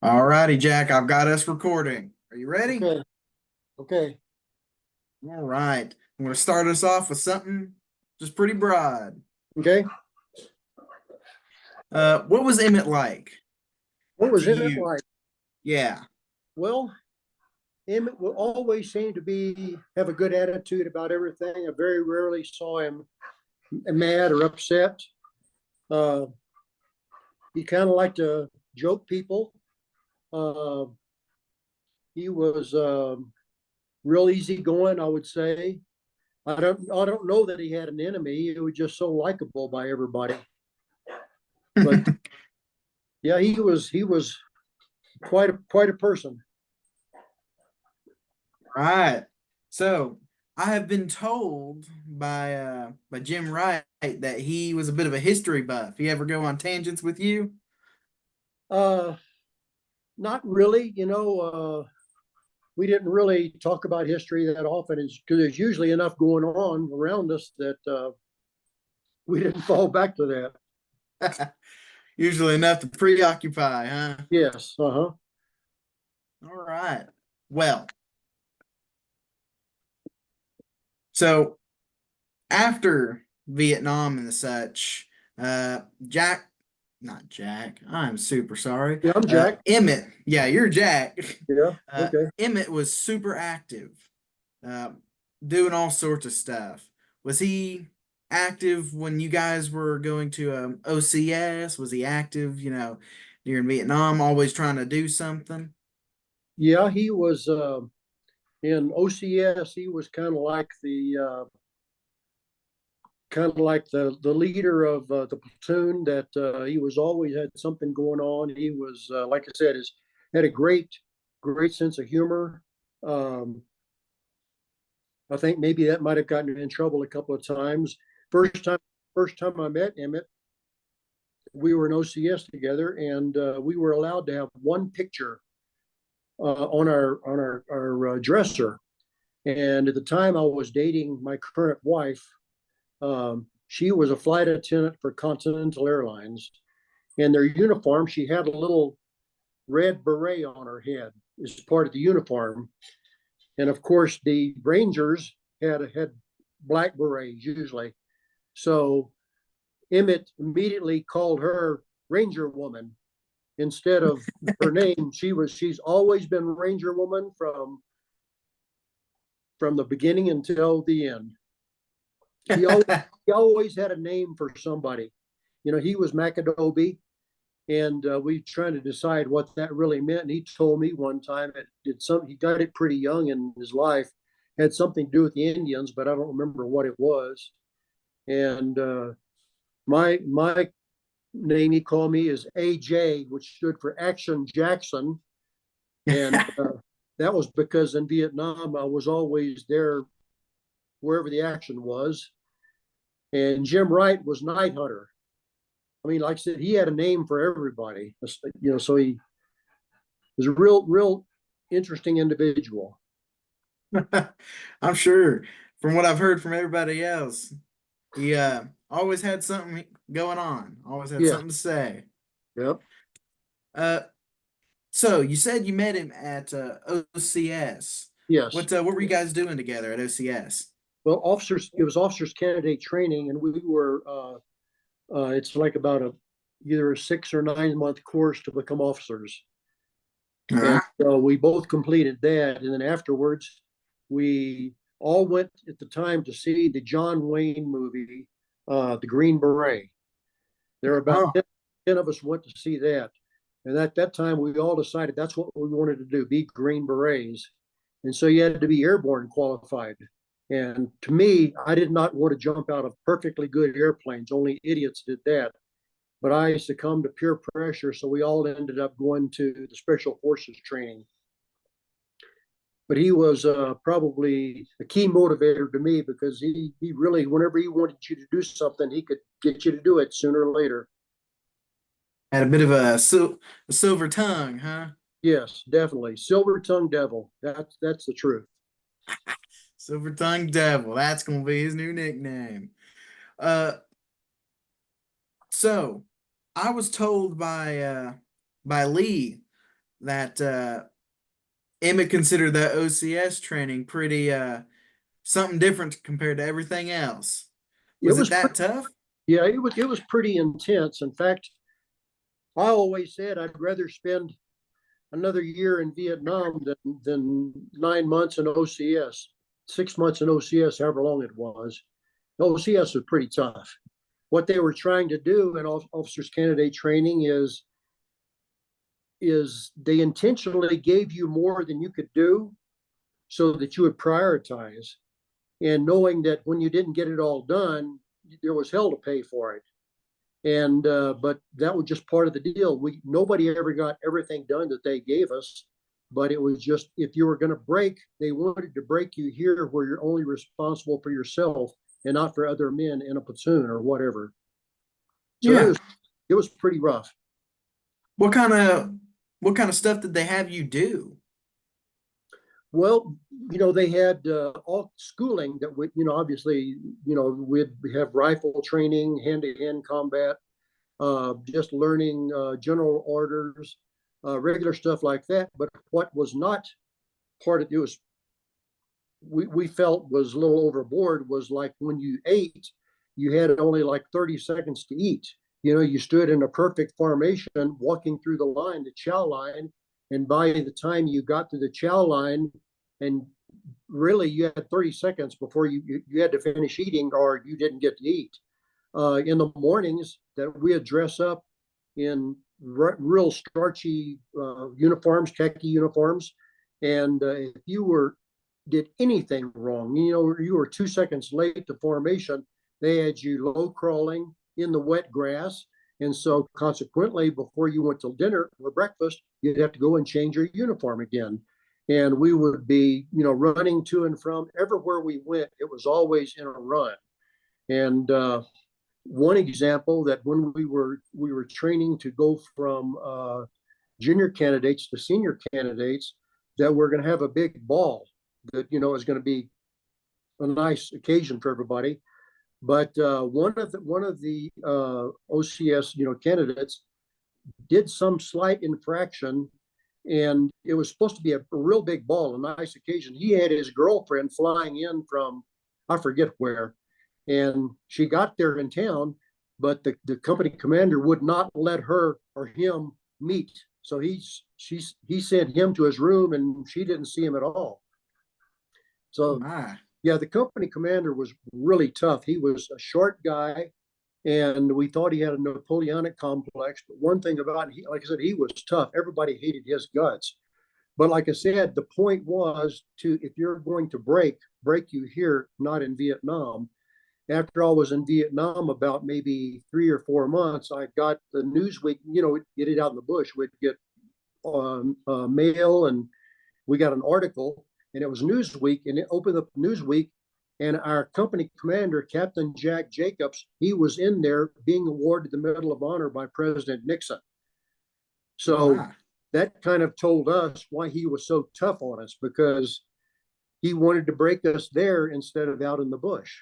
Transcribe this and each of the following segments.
All righty, Jack, I've got us recording. Are you ready? Okay. Okay. All right. I'm going to start us off with something just pretty broad. Okay. What was Emmett like What was to Emmett you? like? Yeah. Well, Emmett will always seem to be have a good attitude about everything. I very rarely saw him mad or upset. Uh, he kind of liked to joke people. Uh, he was real easygoing, I would say. I don't know that he had an enemy. He was just so likable by everybody. But yeah, he was quite a person. Right. So I have been told by Jim Wright that he was a bit of a history buff. He ever go on tangents with you? Uh, Not really. We didn't really talk about history that often because there's usually enough going on around us that we didn't fall back to that. Usually enough to preoccupy, huh? Yes. Uh-huh. All right. Well, so after Vietnam and the such, Jack, not Jack, I'm super sorry. Yeah, I'm Jack. Emmett, yeah, you're Jack. Yeah. Okay. Emmett was super active, uh, doing all sorts of stuff. Was he active when you guys were going to OCS? Was he active, during Vietnam, always trying to do something? Yeah, he was in OCS. He was kind of like the leader of the platoon. That he was always had something going on. He was like I said, is had a great sense of humor. Um, I think maybe that might have gotten him in trouble a couple of times. First time, first time I met Emmett, we were in OCS together, and we were allowed to have one picture on our dresser. And at the time, I was dating my current wife. She was a flight attendant for Continental Airlines. In their uniform, she had a little red beret on her head as part of the uniform. And of course, the Rangers had black berets usually. So Emmett immediately called her Ranger Woman instead of her name. She's always been Ranger Woman from the beginning until the end. He always he always had a name for somebody. He was McAdooby, and we trying to decide what that really meant. And he told me one time he got it pretty young in his life, had something to do with the Indians, but I don't remember what it was. And my name he called me is AJ, which stood for Action Jackson, and that was because in Vietnam I was always there wherever the action was. And Jim Wright was Night Hunter. I mean, like I said, he had a name for everybody. So he was a real interesting individual. I'm sure from what I've heard from everybody else, he always had something going on, always had Yeah. something to say. Yep. Uh, so you said you met him at OCS. Yes. What were you guys doing together at OCS? Well, officers. It was officers candidate training, and we were. It's like about either a 6 or 9 month course to become officers, and Uh, so we both completed that. And then afterwards, we all went at the time to see the John Wayne movie, The Green Beret. There were about oh, 10 of us went to see that. And at that time, we all decided that's what we wanted to do, be Green Berets. And so you had to be airborne qualified. And to me, I did not want to jump out of perfectly good airplanes. Only idiots did that. But I succumbed to peer pressure. So we all ended up going to the Special Forces training. But he was probably a key motivator to me because he really, whenever he wanted you to do something, he could get you to do it sooner or later. had a bit of a silver tongue, huh? Yes, definitely. Silver tongued devil. That's the truth. Silver tongue devil. That's gonna be his new nickname. Uh, so I was told by Lee that Emmett considered that OCS training pretty something different compared to everything else. It Was it was that tough? yeah, it was pretty intense. In fact, I always said I'd rather spend another year in Vietnam than 9 months in OCS, 6 months in OCS, however long it was. OCS was pretty tough. What they were trying to do in officers candidate training is they intentionally gave you more than you could do so that you would prioritize, and knowing that when you didn't get it all done, there was hell to pay for it. And but that was just part of the deal. Nobody ever got everything done that they gave us, but it was just, if you were going to break, they wanted to break you here where you're only responsible for yourself and not for other men in a platoon or whatever. So Yeah. it was pretty rough. What kind of what kind of stuff did they have you do? Well, they had all schooling that we, obviously, we'd have rifle training, hand-to-hand combat, just learning general orders, regular stuff like that. But what was not part of it was we felt was a little overboard was like when you ate, you had only like 30 seconds to eat. You stood in a perfect formation, walking through the line, the chow line, and by the time you got to the chow line, and really you had 30 seconds before you had to finish eating or you didn't get to eat. In the mornings that we'd dress up in real starchy uniforms, khaki uniforms, and if you did anything wrong, you were 2 seconds late to formation, they had you low crawling in the wet grass. And so consequently, before you went to dinner or breakfast, you'd have to go and change your uniform again. And we would be, running to and from everywhere we went. It was always in a run. And one example that when we were training to go from junior candidates to senior candidates, that we're going to have a big ball that is going to be a nice occasion for everybody. But one of the OCS candidates did some slight infraction, and it was supposed to be a real big ball, a nice occasion. He had his girlfriend flying in from I forget where, and she got there in town, but the company commander would not let her or him meet. So he sent him to his room, and she didn't see him at all. So My. yeah, the company commander was really tough. He was a short guy, and we thought he had a Napoleonic complex. But one thing about him, like I said, he was tough. Everybody hated his guts. But like I said, the point was if you're going to break you here, not in Vietnam. After I was in Vietnam about maybe 3 or 4 months, I got the Newsweek, get it out in the bush. We'd get mail, and we got an article, and it was Newsweek, and it opened up Newsweek, and our company commander, Captain Jack Jacobs, he was in there being awarded the Medal of Honor by President Nixon. So My. that kind of told us why he was so tough on us, because he wanted to break us there instead of out in the bush.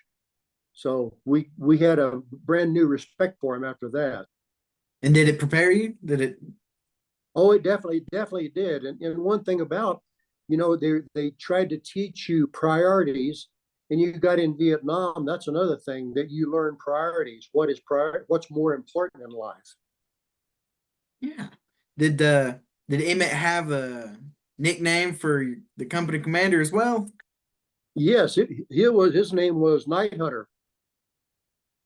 So we had a brand new respect for him after that. And did it prepare you? Did it? Oh, it definitely did. And one thing about, they tried to teach you priorities, and you got in Vietnam. That's another thing that you learn priorities. What's more important in life? Yeah. Did Emmett have a nickname for the company commander as well? Yes, his name was Night Hunter.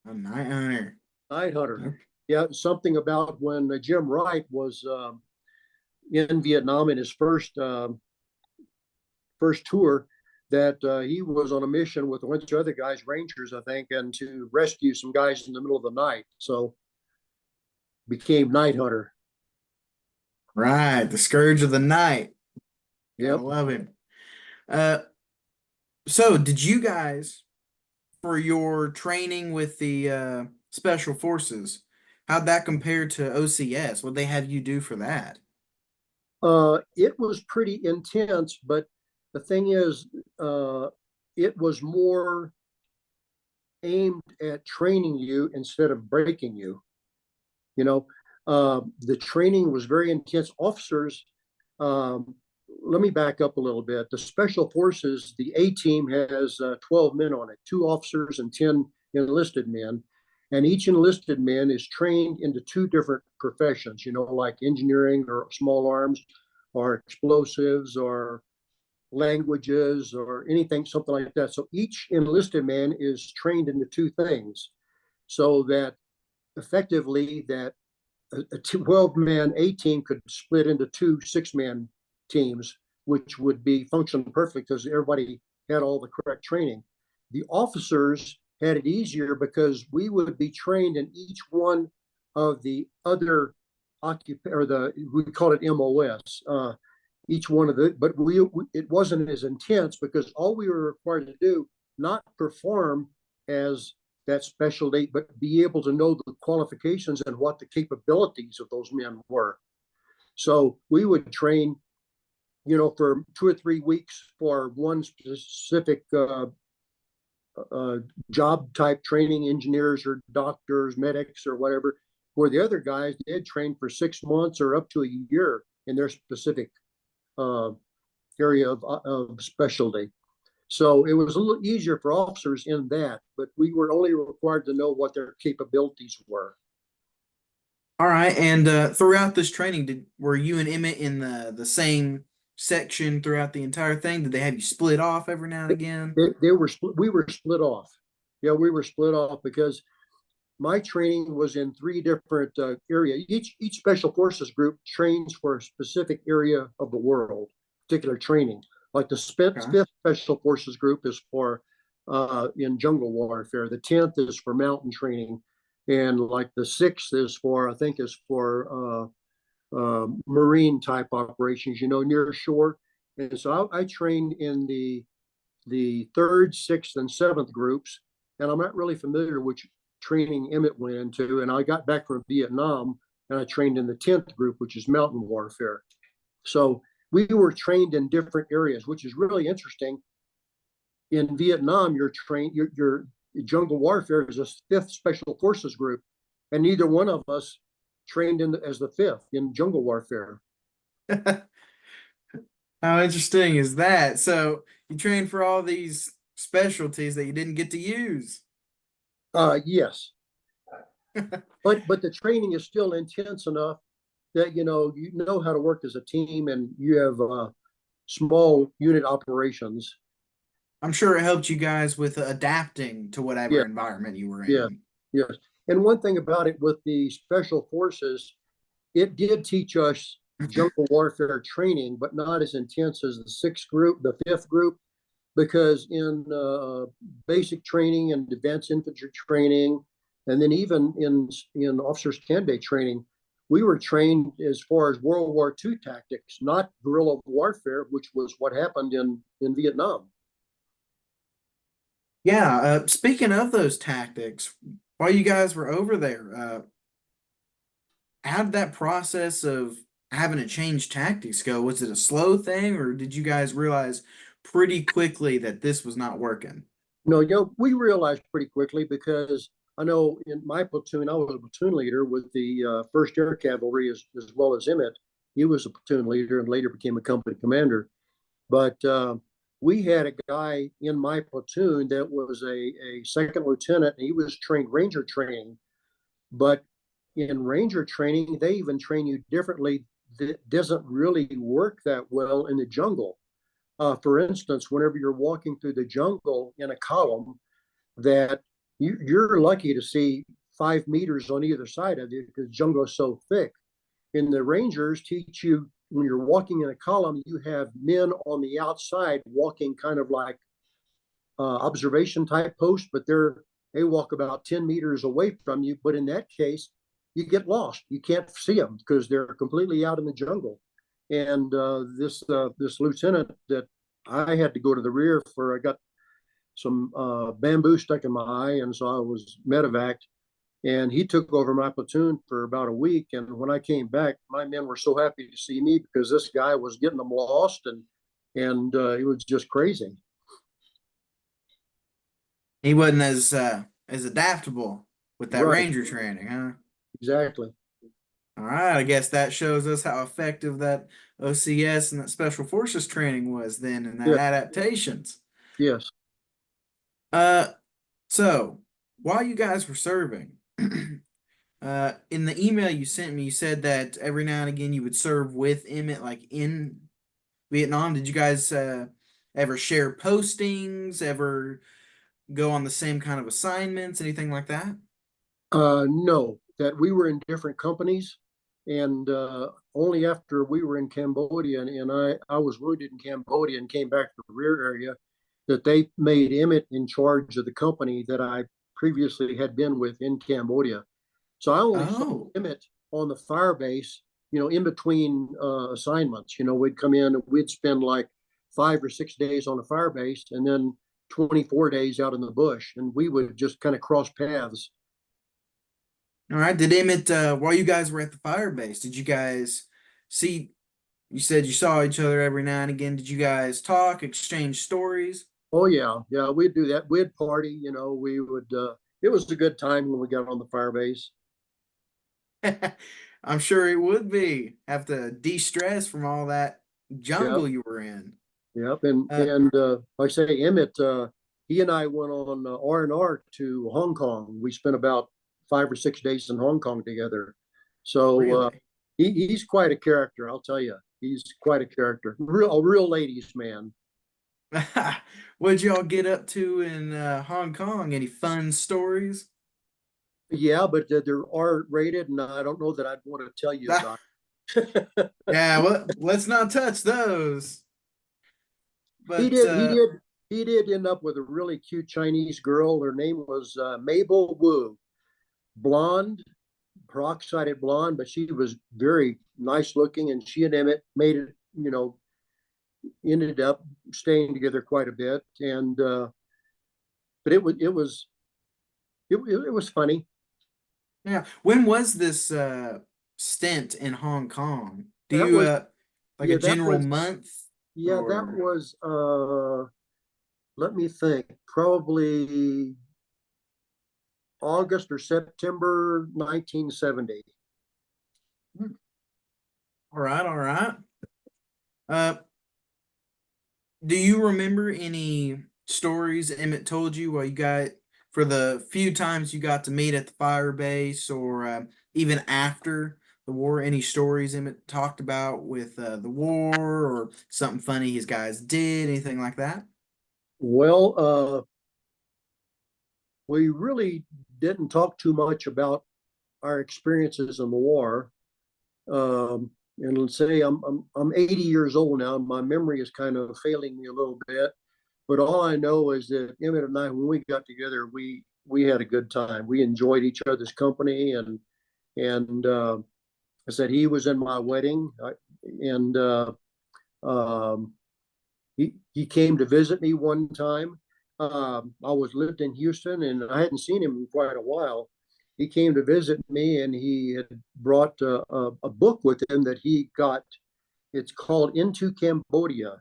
A night hunter. Night Hunter. Okay. Yeah, something about when Jim Wright was in Vietnam in his first tour, that he was on a mission with a bunch of other guys, Rangers, I think, and to rescue some guys in the middle of the night. So became Night Hunter. Right, the scourge of the night. Gotta Yep. love him. Uh, so did you guys, for your training with the special forces, how'd that compare to OCS? What'd they have you do for that? It was pretty intense, but the thing is, it was more aimed at training you instead of breaking you. The training was very intense. Officers let me back up a little bit. The Special Forces, the A team has 12 men on it, 2 officers and 10 enlisted men. And each enlisted man is trained into 2 different professions, like engineering or small arms or explosives or languages or anything, something like that. So each enlisted man is trained into 2 things, so that effectively that a 12-man A team could split into 2 6-man teams, which would be function perfect because everybody had all the correct training. The officers had it easier because we would be trained in each one of the other we call it MOS. Each one of the, but it wasn't as intense because all we were required to do, not perform as that specialty, but be able to know the qualifications and what the capabilities of those men were. So we would train, for 2 or 3 weeks for one specific job type training, engineers or doctors, medics or whatever, where the other guys did train for 6 months or up to a year in their specific area of specialty. So it was a little easier for officers in that, but we were only required to know what their capabilities were. All right, and throughout this training, were you and Emmett in the same section throughout the entire thing? Did they have you split off every now and again? We were split off. Yeah, we were split off because my training was in 3 different areas. Each special forces group trains for a specific area of the world, particular training. Like the 5th Special Forces group is for in jungle warfare. The 10th is for mountain training, and like the 6th is for, I think, is for marine type operations, near shore. And so I trained in the 3rd, 6th, and 7th groups, and I'm not really familiar which training Emmett went into. And I got back from Vietnam, and I trained in the 10th group, which is mountain warfare. So we were trained in different areas, which is really interesting. In Vietnam, you're trained, your jungle warfare is a 5th Special Forces group, and neither one of us trained as the 5th in jungle warfare. How interesting is that? So you trained for all these specialties that you didn't get to use. Yes, but the training is still intense enough that you know how to work as a team, and you have small unit operations. I'm sure it helped you guys with adapting to whatever Yeah, environment you were yeah, in. yes. And one thing about it with the special forces, it did teach us jungle warfare training, but not as intense as the 6th group, the 5th group, because in basic training and advanced infantry training, and then even in officers candidate training, we were trained as far as World War II tactics, not guerrilla warfare, which was what happened in Vietnam. Yeah, speaking of those tactics, while you guys were over there, how did that process of having to change tactics go? Was it a slow thing, or did you guys realize pretty quickly that this was not working? No, we realized pretty quickly because I know in my platoon, I was a platoon leader with the 1st Air Cavalry as well as Emmett. He was a platoon leader and later became a company commander. But we had a guy in my platoon that was a 2nd lieutenant, and he was trained Ranger training. But in Ranger training, they even train you differently. That doesn't really work that well in the jungle. For instance, whenever you're walking through the jungle in a column, that you're lucky to see 5 meters on either side of you because the jungle is so thick. And the Rangers teach you when you're walking in a column, you have men on the outside walking kind of like observation type posts, but they walk about 10 meters away from you. But in that case, you get lost. You can't see them because they're completely out in the jungle. And this lieutenant that I had to go to the rear for, I got some bamboo stuck in my eye, and so I was medevaced. And he took over my platoon for about a week. And when I came back, my men were so happy to see me because this guy was getting them lost, and it was just crazy. He wasn't as adaptable with that Right, Ranger training, huh? exactly. All right, I guess that shows us how effective that OCS and that Special Forces training was then, and that Yeah, adaptations. yes. Uh, so while you guys were serving, in the email you sent me, you said that every now and again you would serve with Emmett, like in Vietnam. Did you guys ever share postings? Ever go on the same kind of assignments? Anything like that? No, that we were in different companies, and only after we were in Cambodia, and I was wounded in Cambodia and came back to the rear area, that they made Emmett in charge of the company that I previously had been with in Cambodia. So I only saw Oh, Emmett on the fire base, in between assignments. We'd come in and we'd spend like 5 or 6 days on the fire base, and then 24 days out in the bush, and we would just kind of cross paths. all right. Did Emmett, while you guys were at the fire base, did you guys see? You said you saw each other every now and again. Did you guys talk, exchange stories? Oh yeah, yeah, we'd do that. We'd party, we would it was a good time when we got on the fire base. I'm sure it would be. Have to de-stress from all that Yep, jungle you were in. yep. And Uh, and like I say, Emmett, he and I went on R&R to Hong Kong. We spent about 5 or 6 days in Hong Kong together. So really? he's quite a character, I'll tell you. He's quite a character. A real ladies man. What'd y'all get up to in Hong Kong? Any fun stories? Yeah, but they're R-rated, and I don't know that I'd want to tell you about it. Yeah, well, let's not touch those. He But did. He did. He did end up with a really cute Chinese girl. Her name was Mabel Wu, blonde, peroxided blonde, but she was very nice looking. And she and Emmett made it. Ended up staying together quite a bit. And but it was funny. yeah, when was this stint in Hong Kong? Do That you was like a yeah. That general was month yeah. That or was. Let me think. Probably August or September 1970. all right, all right. Uh, do you remember any stories Emmett told you while you got for the few times you got to meet at the fire base or even after the war? Any stories Emmett talked about with the war or something funny his guys did, anything like that? Well, we really didn't talk too much about our experiences in the war. And let's say I'm 80 years old now. My memory is kind of failing me a little bit, but all I know is that Emmett and I, when we got together, we had a good time. We enjoyed each other's company, and I said he was in my wedding, and um, he came to visit me one time. I was lived in Houston, and I hadn't seen him in quite a while. He came to visit me, and he had brought a book with him that he got. It's called Into Cambodia,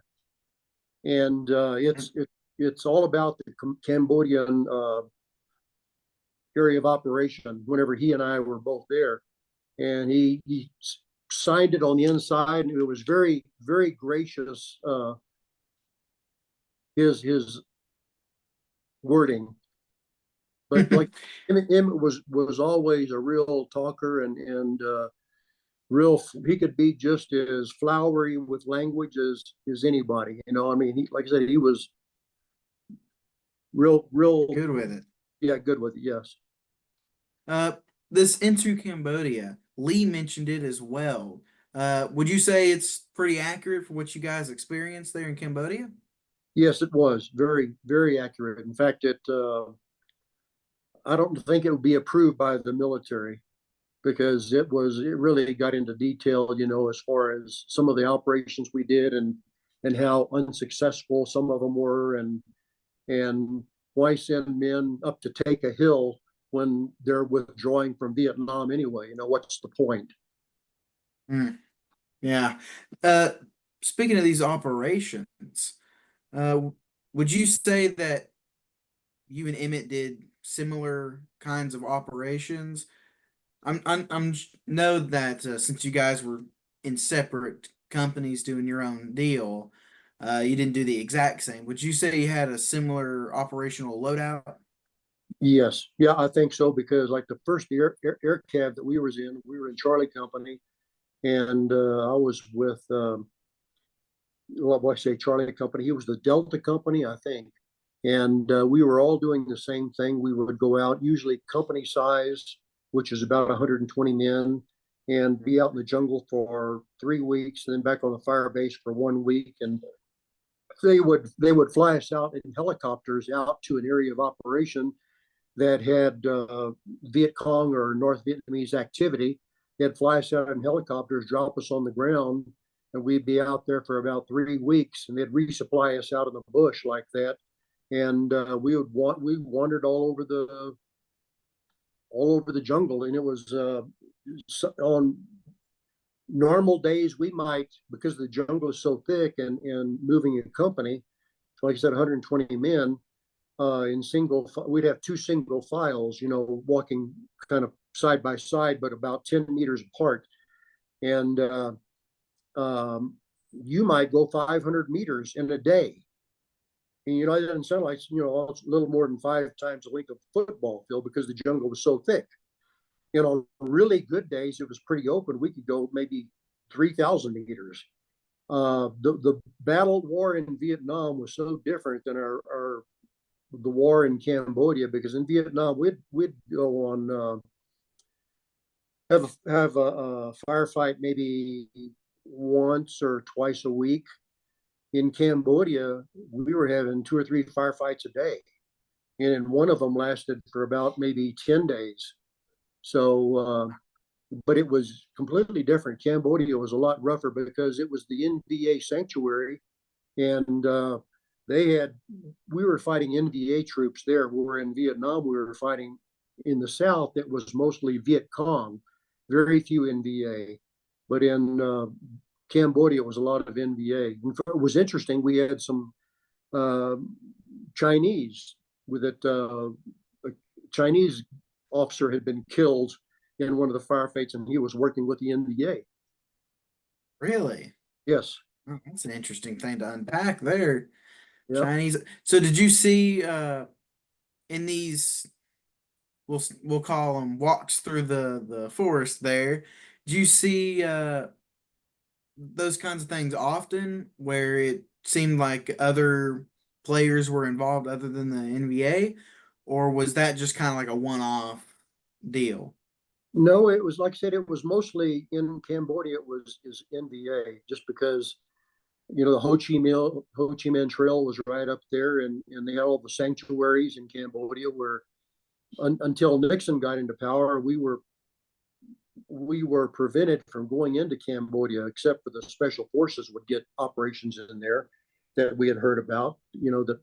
and it's all about the Cambodian area of operation. Whenever he and I were both there, and he signed it on the inside, and it was very very gracious. His wording, but like him was always a real talker, and real. He could be just as flowery with language as anybody. I mean, like I said, he was real. Good with it. Yeah, good with it. Yes, Uh, this Into Cambodia, Lee mentioned it as well. Would you say it's pretty accurate for what you guys experienced there in Cambodia? yes, it was very very accurate. In fact, I don't think it would be approved by the military because it really got into detail, as far as some of the operations we did, and how unsuccessful some of them were, and why send men up to take a hill when they're withdrawing from Vietnam anyway? What's the point? Mm, yeah. Uh, Speaking of these operations, uh, would you say that you and Emmett did similar kinds of operations? I'm know that since you guys were in separate companies doing your own deal, you didn't do the exact same. Would you say you had a similar operational loadout? Yes, yeah, I think so because like the first air cab that we were in Charlie Company, and I was with what I say Charlie Company. He was the Delta Company, I think, and we were all doing the same thing. We would go out, usually company size, which is about 120 men, and be out in the jungle for 3 weeks, and then back on the fire base for 1 week, and they would fly us out in helicopters out to an area of operation that had Viet Cong or North Vietnamese activity. They'd fly us out in helicopters, drop us on the ground, and we'd be out there for about 3 weeks, and they'd resupply us out in the bush like that. And we wandered all over the jungle, and it was on normal days we might, because the jungle is so thick and moving a company, like I said, 120 men in we'd have two single files, walking kind of side by side, but about 10 meters apart. And you might go 500 meters in a day. And, it doesn't sound like, it's a little more than 5 times the length of a football field because the jungle was so thick. On really good days, it was pretty open. We could go maybe 3,000 meters. The battle war in Vietnam was so different than the war in Cambodia, because in Vietnam we'd go on have a firefight maybe once or twice a week. In Cambodia, we were having 2 or 3 firefights a day, and one of them lasted for about maybe 10 days. So, but it was completely different. Cambodia was a lot rougher because it was the NVA sanctuary, and we were fighting NVA troops there. Where in Vietnam, we were fighting in the south. It was mostly Viet Cong, very few NVA. But in Cambodia, it was a lot of NVA. It was interesting. We had some Chinese with it. A Chinese officer had been killed in one of the firefights, and he was working with the NVA. Really? Yes. Oh, that's an interesting thing to unpack there. Yep. Chinese. So did you see in these we'll call them walks through the forest there? Do you see those kinds of things often where it seemed like other players were involved other than the NBA, or was that just kind of like a one-off deal? No, it was like I said, it was mostly in Cambodia. It was is NVA, just because the Ho Chi Minh Trail was right up there, and they had all the sanctuaries in Cambodia where until Nixon got into power, we were prevented from going into Cambodia, except for the special forces would get operations in there that we had heard about. That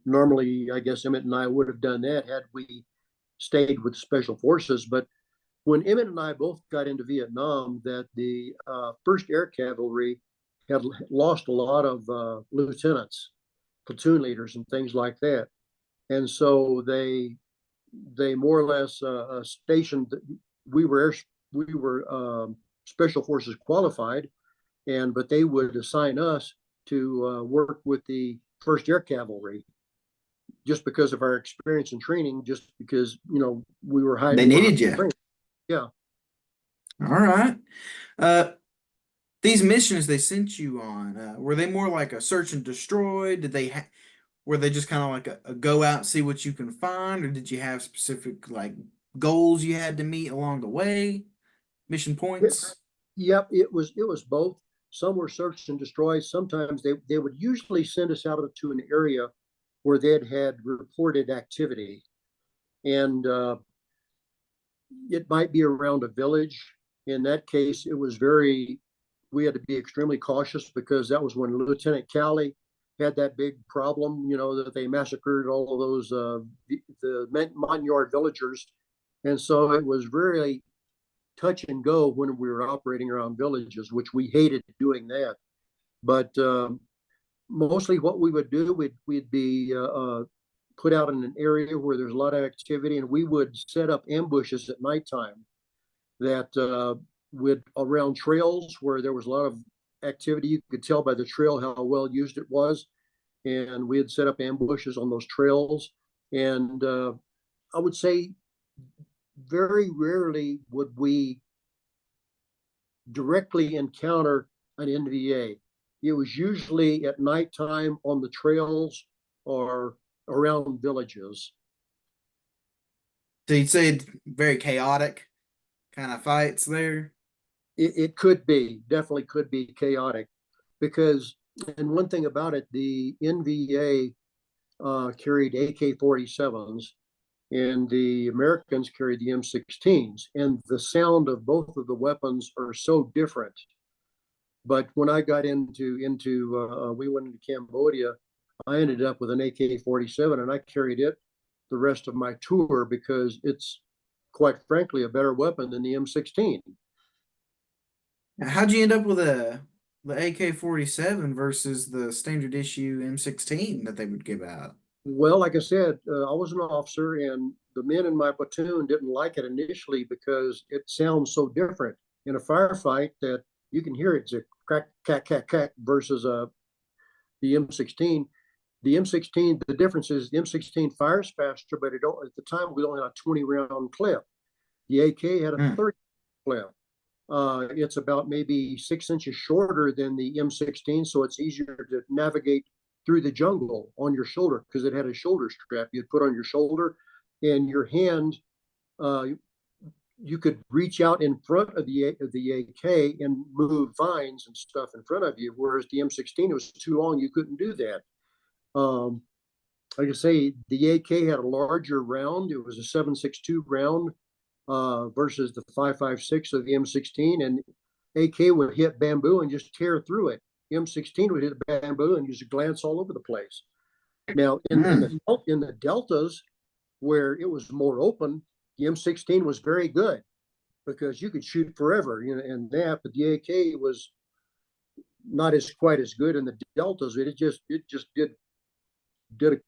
normally, I guess Emmett and I would have done that had we stayed with special forces. But when Emmett and I both got into Vietnam, that the First Air Cavalry had lost a lot of lieutenants, platoon leaders, and things like that, and so they more or less stationed. We were special forces qualified, but they would assign us to work with the First Air Cavalry, just because of our experience and training. Just because we were high. They needed you. Trained. Yeah. All right. These missions they sent you on, were they more like a search and destroy? Were they just kind of like a go out see what you can find, or did you have specific like goals you had to meet along the way, mission points? Yep, it was both. Some were search and destroy. Sometimes they would usually send us out to an area where they'd had reported activity, and it might be around a village. In that case, we had to be extremely cautious, because that was when Lieutenant Cowley had that big problem, that they massacred all of those the Montagnard villagers, and so it was really touch and go when we were operating around villages, which we hated doing that. But mostly, what we would do, we'd be put out in an area where there's a lot of activity, and we would set up ambushes at nighttime that would around trails where there was a lot of activity. You could tell by the trail how well used it was. And we had set up ambushes on those trails. And I would say very rarely would we directly encounter an NVA. It was usually at nighttime on the trails or around villages. So you'd say very chaotic kind of fights there? It could be, definitely could be chaotic because, and one thing about it, the NVA carried AK-47s and the Americans carried the M16s, and the sound of both of the weapons are so different. But when I got we went into Cambodia, I ended up with an AK-47, and I carried it the rest of my tour because it's quite frankly a better weapon than the M16. Now, how'd you end up with the AK-47 versus the standard issue M16 that they would give out? Well, like I said, I was an officer, and the men in my platoon didn't like it initially because it sounds so different in a firefight that you can hear it's a crack, crack, crack, crack versus the M16. The M16, the difference is the M16 fires faster, but it don't, at the time we only had a 20 round clip. The AK had a 30 clip. It's about maybe 6 inches shorter than the M16, so it's easier to navigate through the jungle on your shoulder because it had a shoulder strap you'd put on your shoulder, and your hand, you could reach out in front of the AK and move vines and stuff in front of you, whereas the M16 was too long, you couldn't do that. Like I say, the AK had a larger round. It was a 7.62 round versus the 5.56 of the M16, and AK would hit bamboo and just tear through it. M16 would hit bamboo and just glance all over the place. Now, in the deltas where it was more open, the M16 was very good because you could shoot forever, and that. But the AK was not as quite as good in the deltas. It just did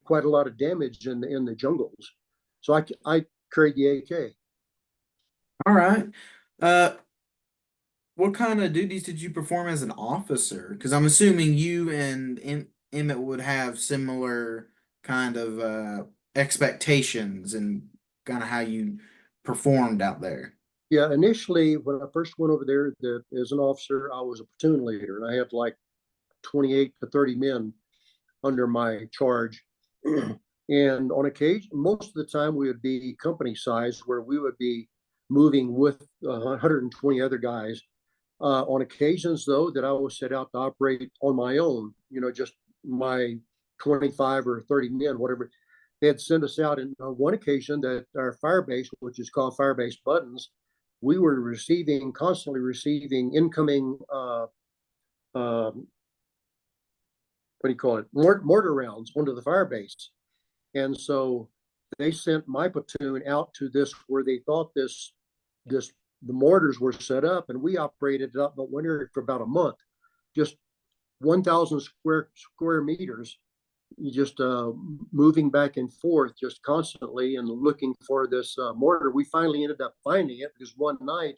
quite a lot of damage in the jungles. So I carried the AK. All right. What kind of duties did you perform as an officer? Because I'm assuming you and Emmett would have similar kind of expectations and kind of how you performed out there. Yeah, initially when I first went over there as an officer, I was a platoon leader, and I had like 28 to 30 men under my charge. And on occasion, most of the time, we would be company size where we would be moving with 120 other guys. On occasions, though, that I was set out to operate on my own, just my 25 or 30 men, whatever. They had sent us out. And on one occasion that our firebase, which is called Firebase Buttons, we were constantly receiving incoming, what do you call it, mortar rounds onto the firebase. And so they sent my platoon out to this where they thought the mortars were set up, and we operated it up but one area for about a month, just 1,000 square meters, just moving back and forth just constantly and looking for this mortar. We finally ended up finding it because one night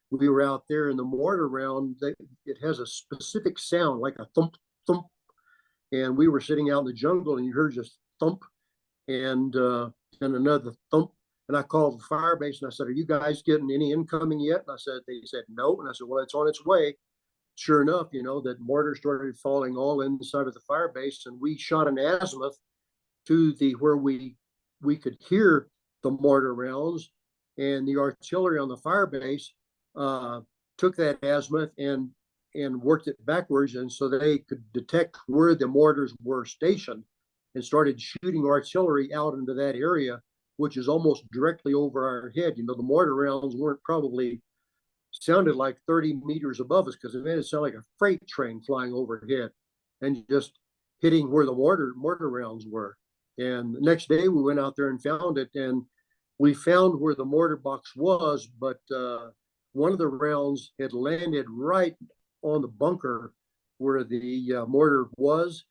we were out there, and the mortar round, it has a specific sound like a thump, thump. And we were sitting out in the jungle, and you heard just thump and another thump. And I called the fire base and I said, "Are you guys getting any incoming yet?" And they said, "No." And I said, "Well, it's on its way." Sure enough, that mortar started falling all inside of the fire base, and we shot an azimuth to where we could hear the mortar rounds, and the artillery on the fire base took that azimuth and worked it backwards, and so they could detect where the mortars were stationed and started shooting artillery out into that area, which is almost directly over our head. The mortar rounds sounded like 30 meters above us because it made it sound like a freight train flying overhead and just hitting where the mortar rounds were. And the next day we went out there and found it, and we found where the mortar box was, but one of the rounds had landed right on the bunker where the mortar was,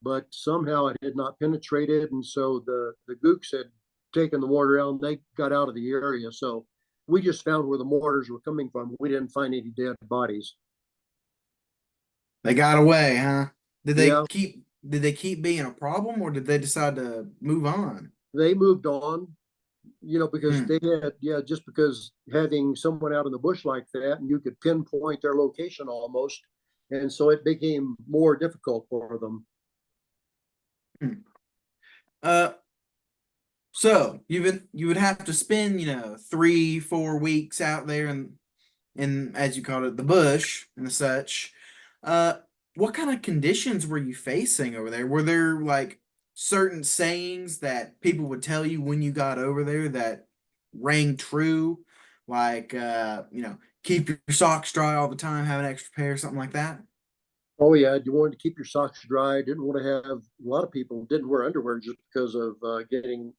but somehow it had not penetrated, and so the gooks had taken the mortar out and they got out of the area. So we just found where the mortars were coming from. We didn't find any dead bodies. They got away, huh? Yeah, Did they keep being a problem, or did they decide to move on? they moved on, because Hmm. they had, yeah, just because having someone out in the bush like that and you could pinpoint their location almost. And so it became more difficult for them. Hmm. Uh, so you would have to spend, 3, 4 weeks out there in as you called it, the bush and such. Uh, what kind of conditions were you facing over there? Were there like certain sayings that people would tell you when you got over there that rang true? Like keep your socks dry all the time, have an extra pair, something like that? Oh yeah, you wanted to keep your socks dry. Didn't want to have a lot of people didn't wear underwear just because of getting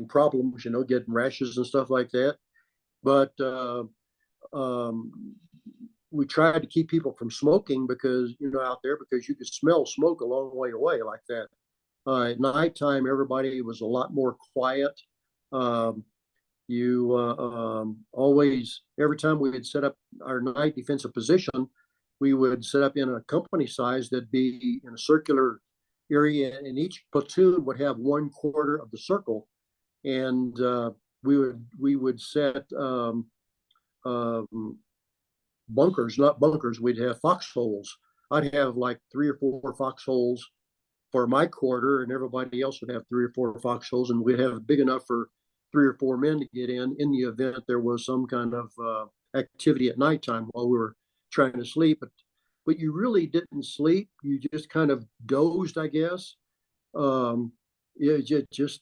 problems, getting rashes and stuff like that. But um, we tried to keep people from smoking because out there because you could smell smoke a long way away like that. At nighttime, everybody was a lot more quiet. Um, you always every time we would set up our night defensive position, we would set up in a company size that'd be in a circular area, and each platoon would have 1/4 of the circle, and we would set um, bunkers, not bunkers. We'd have foxholes. I'd have like 3 or 4 foxholes for my quarter, and everybody else would have 3 or 4 foxholes, and we'd have big enough for 3 or 4 men to get in the event there was some kind of activity at nighttime while we were trying to sleep. But you really didn't sleep. You just kind of dozed, I guess. Yeah, just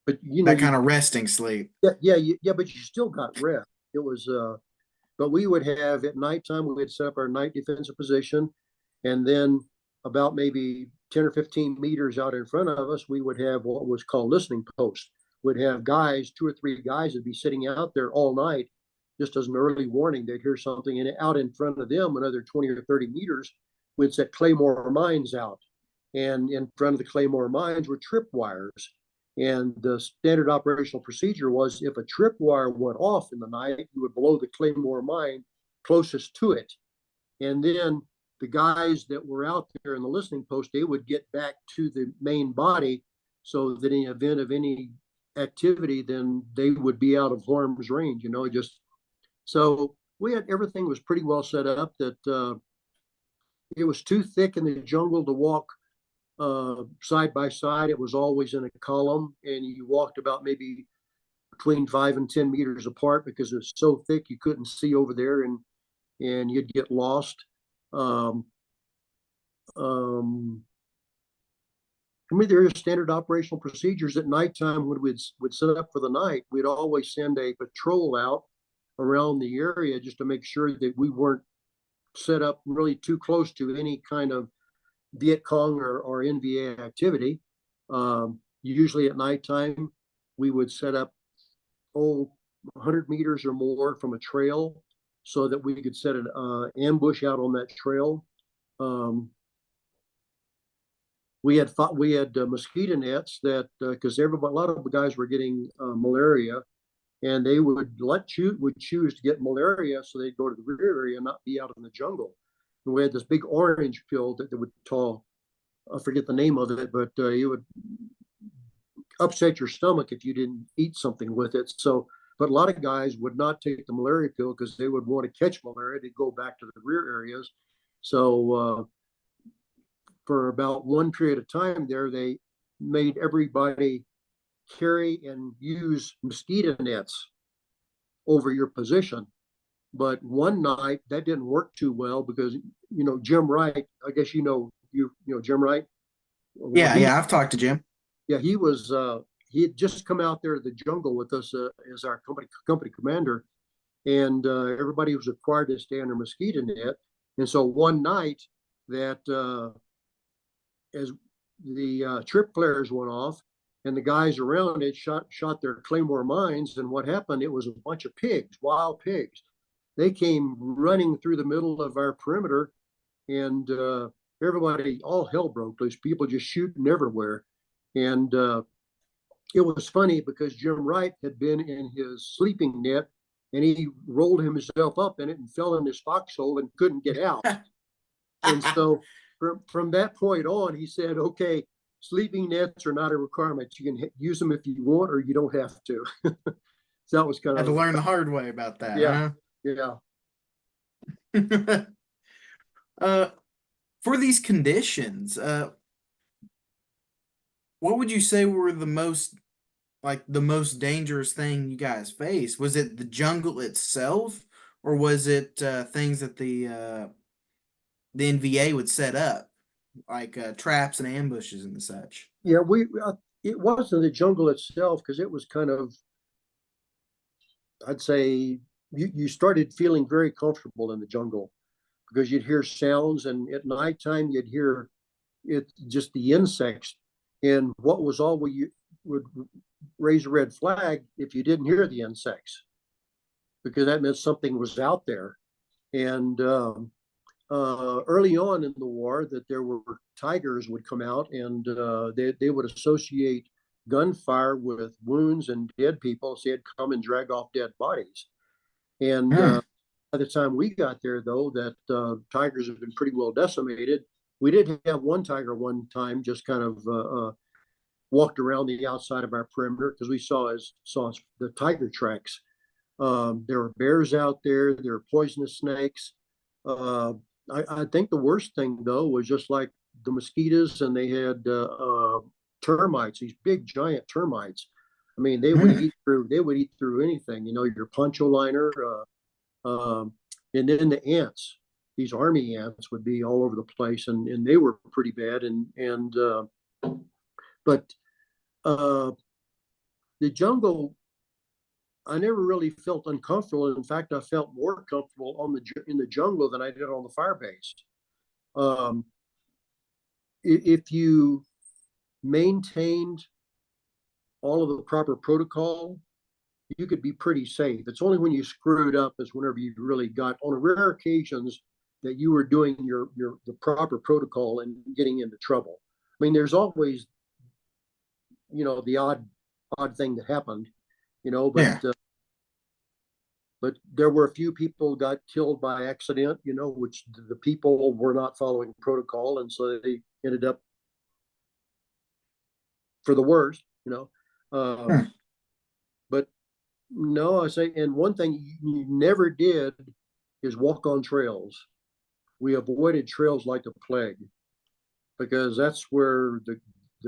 but That you kind of resting sleep. yeah, but you still got rest. It was but we would have at nighttime, we would set up our night defensive position. And then about maybe 10 or 15 meters out in front of us, we would have what was called listening posts. We'd have guys, 2 or 3 guys would be sitting out there all night, just as an early warning. They'd hear something, and out in front of them, another 20 or 30 meters, we'd set claymore mines out. And in front of the claymore mines were tripwires. And the standard operational procedure was if a tripwire went off in the night, you would blow the claymore mine closest to it. And then the guys that were out there in the listening post, they would get back to the main body so that in the event of any activity, then they would be out of harm's range, just so we had everything was pretty well set up that it was too thick in the jungle to walk side by side. It was always in a column, and you walked about maybe between 5 and 10 meters apart because it was so thick you couldn't see over there, and you'd get lost. Um, um, I mean, there are standard operational procedures at nighttime when would set up for the night. We'd always send a patrol out around the area just to make sure that we weren't set up really too close to any kind of Viet Cong or NVA activity. Usually at nighttime, we would set up 100 meters or more from a trail so that we could set an ambush out on that trail. We had mosquito nets that because everybody, a lot of the guys were getting malaria, and they would choose to get malaria, so they'd go to the rear area and not be out in the jungle. And we had this big orange pill that they would call, I forget the name of it, but it would upset your stomach if you didn't eat something with it. So, but a lot of guys would not take the malaria pill because they would want to catch malaria to go back to the rear areas. So, for about one period of time there, they made everybody carry and use mosquito nets over your position. But one night that didn't work too well because Jim Wright. I guess you know Jim Wright. Well, Yeah, yeah, I've talked to Jim. yeah, he had just come out there to the jungle with us as our company commander, and everybody was required to stay under mosquito net. And so one night that as the trip flares went off and the guys around it shot their claymore mines, and what happened? It was a bunch of pigs, wild pigs. They came running through the middle of our perimeter, and everybody, all hell broke loose. People just shooting everywhere, and it was funny because Jim Wright had been in his sleeping net, and he rolled himself up in it and fell in his foxhole and couldn't get out. And so from that point on, he said, okay, sleeping nets are not a requirement. You can use them if you want, or you don't have to. So that was kind Had to of, learn the hard way about yeah, that, yeah. huh? uh, for these conditions, what would you say were the most dangerous thing you guys faced? Was it the jungle itself, or was it things that the NVA would set up, like traps and ambushes and such? Yeah, it wasn't the jungle itself because it was kind of, I'd say, you started feeling very comfortable in the jungle because you'd hear sounds, and at nighttime you'd hear it just the insects. And what was always you would raise a red flag if you didn't hear the insects, because that meant something was out there. And early on in the war, that there were tigers would come out, and they would associate gunfire with wounds and dead people, so they'd come and drag off dead bodies. And Hmm. by the time we got there, though, that tigers have been pretty well decimated. We did have one tiger one time just kind of walked around the outside of our perimeter because we saw the tiger tracks. There were bears out there. There were poisonous snakes. Uh, I think the worst thing though was just like the mosquitoes, and they had termites. These big giant termites. I mean, Hmm. they would eat through anything. You know, your poncho liner, and then the ants. These army ants would be all over the place, and they were pretty bad. But uh, the jungle, I never really felt uncomfortable. In fact, I felt more comfortable in the jungle than I did on the firebase. Um, if you maintained all of the proper protocol, you could be pretty safe. It's only when you screwed up is whenever you really got, on rare occasions, that you were doing the proper protocol and getting into trouble. I mean, there's always, the odd thing that happened, Yeah. but there were a few people got killed by accident, which the people were not following protocol, and so they ended up for the worst, Hmm. but no, I say, and one thing you never did is walk on trails. We avoided trails like the plague because that's where the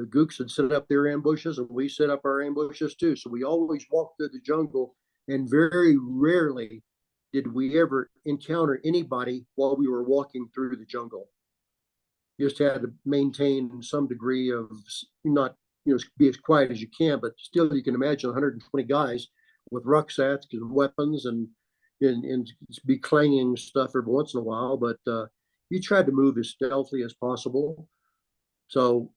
gooks had set up their ambushes, and we set up our ambushes too. So we always walked through the jungle, and very rarely did we ever encounter anybody while we were walking through the jungle. You just had to maintain some degree of, not, be as quiet as you can, but still you can imagine 120 guys with rucksacks and weapons, and be clanging stuff every once in a while. But you tried to move as stealthily as possible. So,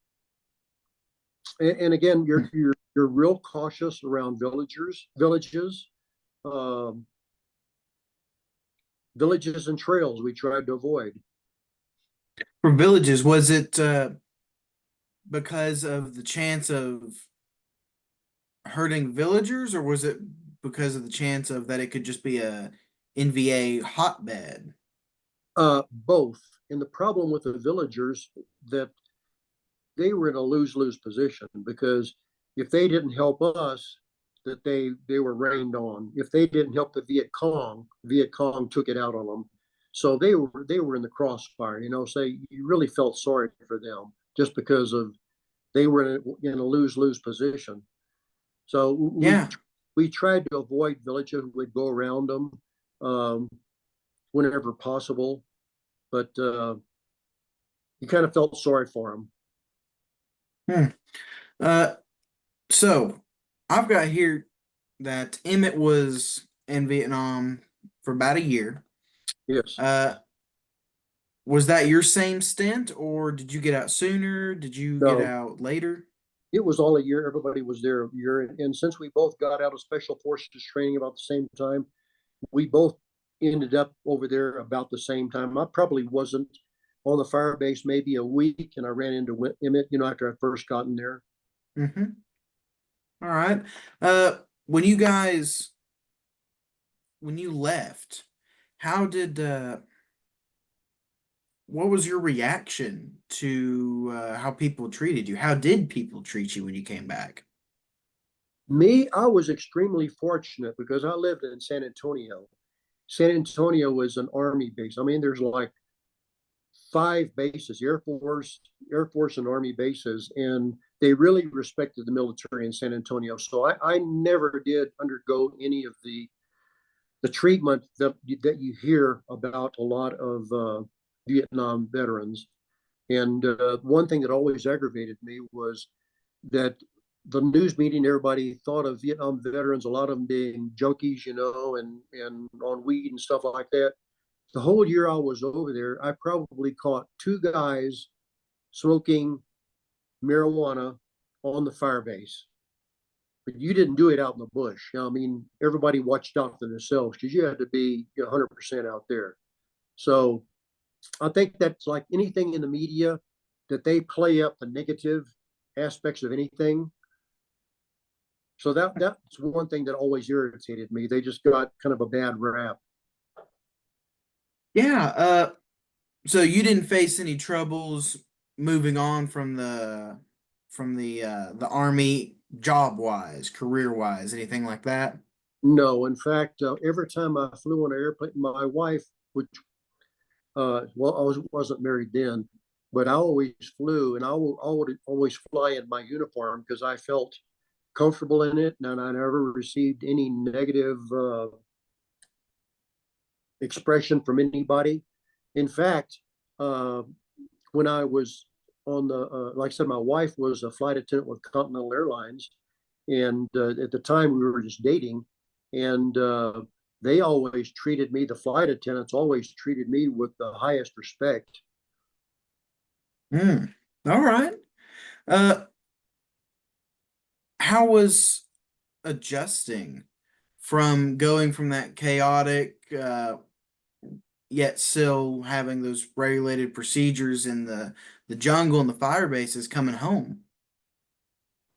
and again, you're real cautious around villages, um, villages and trails. We tried to avoid. For villages, was it because of the chance of hurting villagers, or was it because of the chance of that it could just be a NVA hotbed? Both. And the problem with the villagers, that they were in a lose-lose position, because if they didn't help us, that they were rained on. If they didn't help the Viet Cong took it out on them. So they were in the crossfire. So you really felt sorry for them just because of they were in a lose-lose position. So Yeah. we tried to avoid villages. We'd go around them um, whenever possible, but you kind of felt sorry for them. Hmm. Uh, so I've got here that Emmett was in Vietnam for about a year. Yes. Uh, was that your same stint, or did you get out sooner? Did you get No, out later? it was all a year. Everybody was there a year. And since we both got out of special forces training about the same time, we both ended up over there about the same time. I probably wasn't on the fire base maybe a week, and I ran into Emmett, after I first got in there. Mm-hmm. All right. Uh, when you guys when you left, how did what was your reaction to how people treated you? How did people treat you when you came back? Me, I was extremely fortunate because I lived in San Antonio. San Antonio was an army base. I mean, there's like five bases, Air Force and Army bases, and they really respected the military in San Antonio. So I never did undergo any of the treatment that you hear about a lot of Vietnam veterans. And one thing that always aggravated me was that the news meeting, everybody thought of Vietnam veterans, a lot of them being junkies, and on weed and stuff like that. The whole year I was over there, I probably caught two guys smoking marijuana on the firebase. But you didn't do it out in the bush. I mean, everybody watched out for themselves because you had to be 100% out there. So I think that's like anything in the media that they play up the negative aspects of anything. So that's one thing that always irritated me. They just got kind of a bad rap. Yeah, so you didn't face any troubles moving on from the army job wise, career wise, anything like that? No, in fact, every time I flew on an airplane, my wife, which well, wasn't married then, but I always flew, and I would always fly in my uniform because I felt comfortable in it, and I never received any negative expression from anybody. In fact, uh, when I was on like I said, my wife was a flight attendant with Continental Airlines, and at the time we were just dating, and they always treated me. The flight attendants always treated me with the highest respect. Hmm. All right. Uh, how was adjusting from going from that chaotic, yet still having those regulated procedures in the jungle and the fire bases coming home?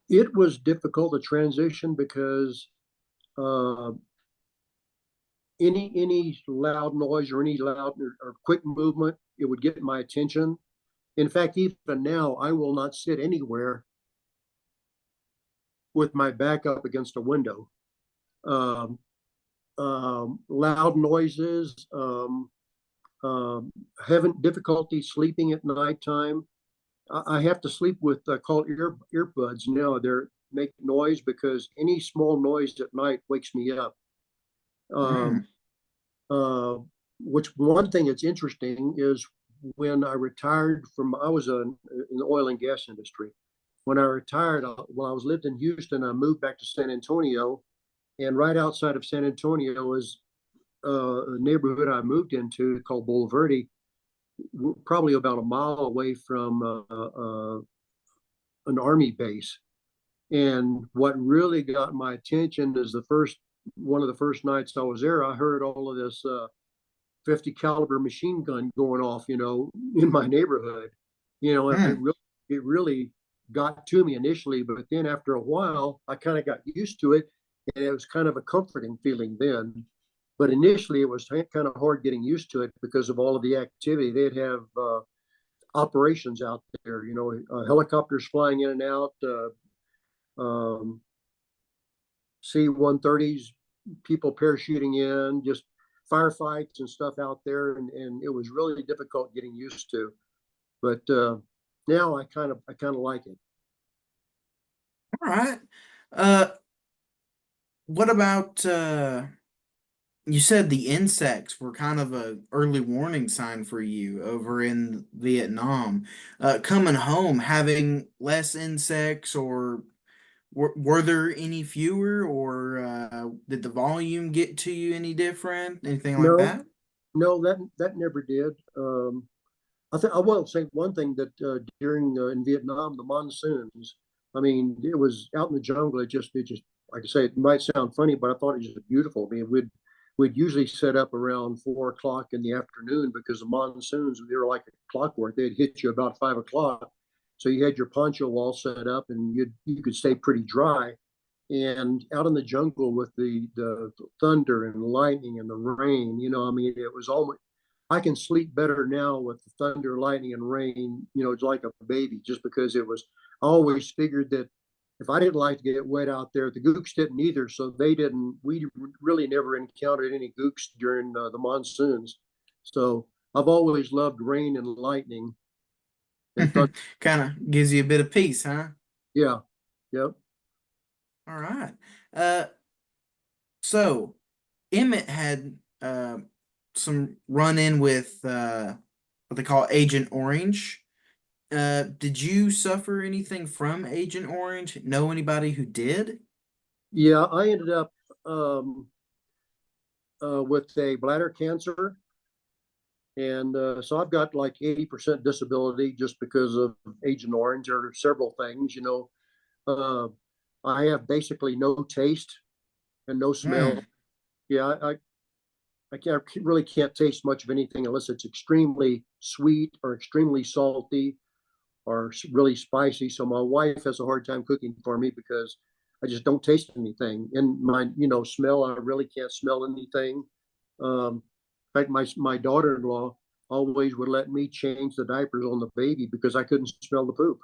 It was difficult to transition because uh, any loud noise or any loud or quick movement, it would get my attention. In fact, even now, I will not sit anywhere with my back up against a window. Um, Loud noises, having difficulty sleeping at nighttime. I have to sleep with called earbuds now. They're make noise because any small noise at night wakes me up. Um, Mm. uh, which one thing that's interesting is when I retired from, I was in the oil and gas industry. When I retired, while I was lived in Houston, I moved back to San Antonio, and right outside of San Antonio is a neighborhood I moved into called Boulevardy, probably about a mile away from an army base. And what really got my attention is the first one of the first nights I was there, I heard all of this 50 caliber machine gun going off, in my neighborhood, and Mm. it really got to me initially, but then after a while, I kind of got used to it, and it was kind of a comforting feeling then. But initially, it was kind of hard getting used to it because of all of the activity. They'd have operations out there, helicopters flying in and out, um, C-130s, people parachuting in, just firefights and stuff out there, and it was really difficult getting used to. But now I kind of like it. All right. Uh, what about you said the insects were kind of a early warning sign for you over in Vietnam. Coming home, having less insects, or were there any fewer, or did the volume get to you any different? Anything like No, that? no, that never did. I will say one thing that during in Vietnam, the monsoons. I mean, it was out in the jungle. It just like I say, it might sound funny, but I thought it was just beautiful. I mean, we'd usually set up around 4 o'clock in the afternoon because the monsoons they were like clockwork. They'd hit you about 5 o'clock, so you had your poncho all set up, and you could stay pretty dry. And out in the jungle with the thunder and lightning and the rain, I mean, it was almost. I can sleep better now with the thunder, lightning, and rain. It's like a baby, just because it was. I always figured that if I didn't like to get wet out there, the gooks didn't either. So they didn't. We really never encountered any gooks during the monsoons. So I've always loved rain and lightning and thunder. Kind of gives you a bit of peace, huh? Yeah, yep. All right. Uh, so Emmett had some run in with what they call Agent Orange. Did you suffer anything from Agent Orange? Know anybody who did? Yeah, I ended up um, with a bladder cancer. And so I've got like 80% disability just because of Agent Orange. There are several things. Uh, I have basically no taste and no smell. Mm. Yeah, I can't taste much of anything unless it's extremely sweet or extremely salty or really spicy. So my wife has a hard time cooking for me because I just don't taste anything. And my smell, I really can't smell anything. In fact, my daughter-in-law always would let me change the diapers on the baby because I couldn't smell the poop.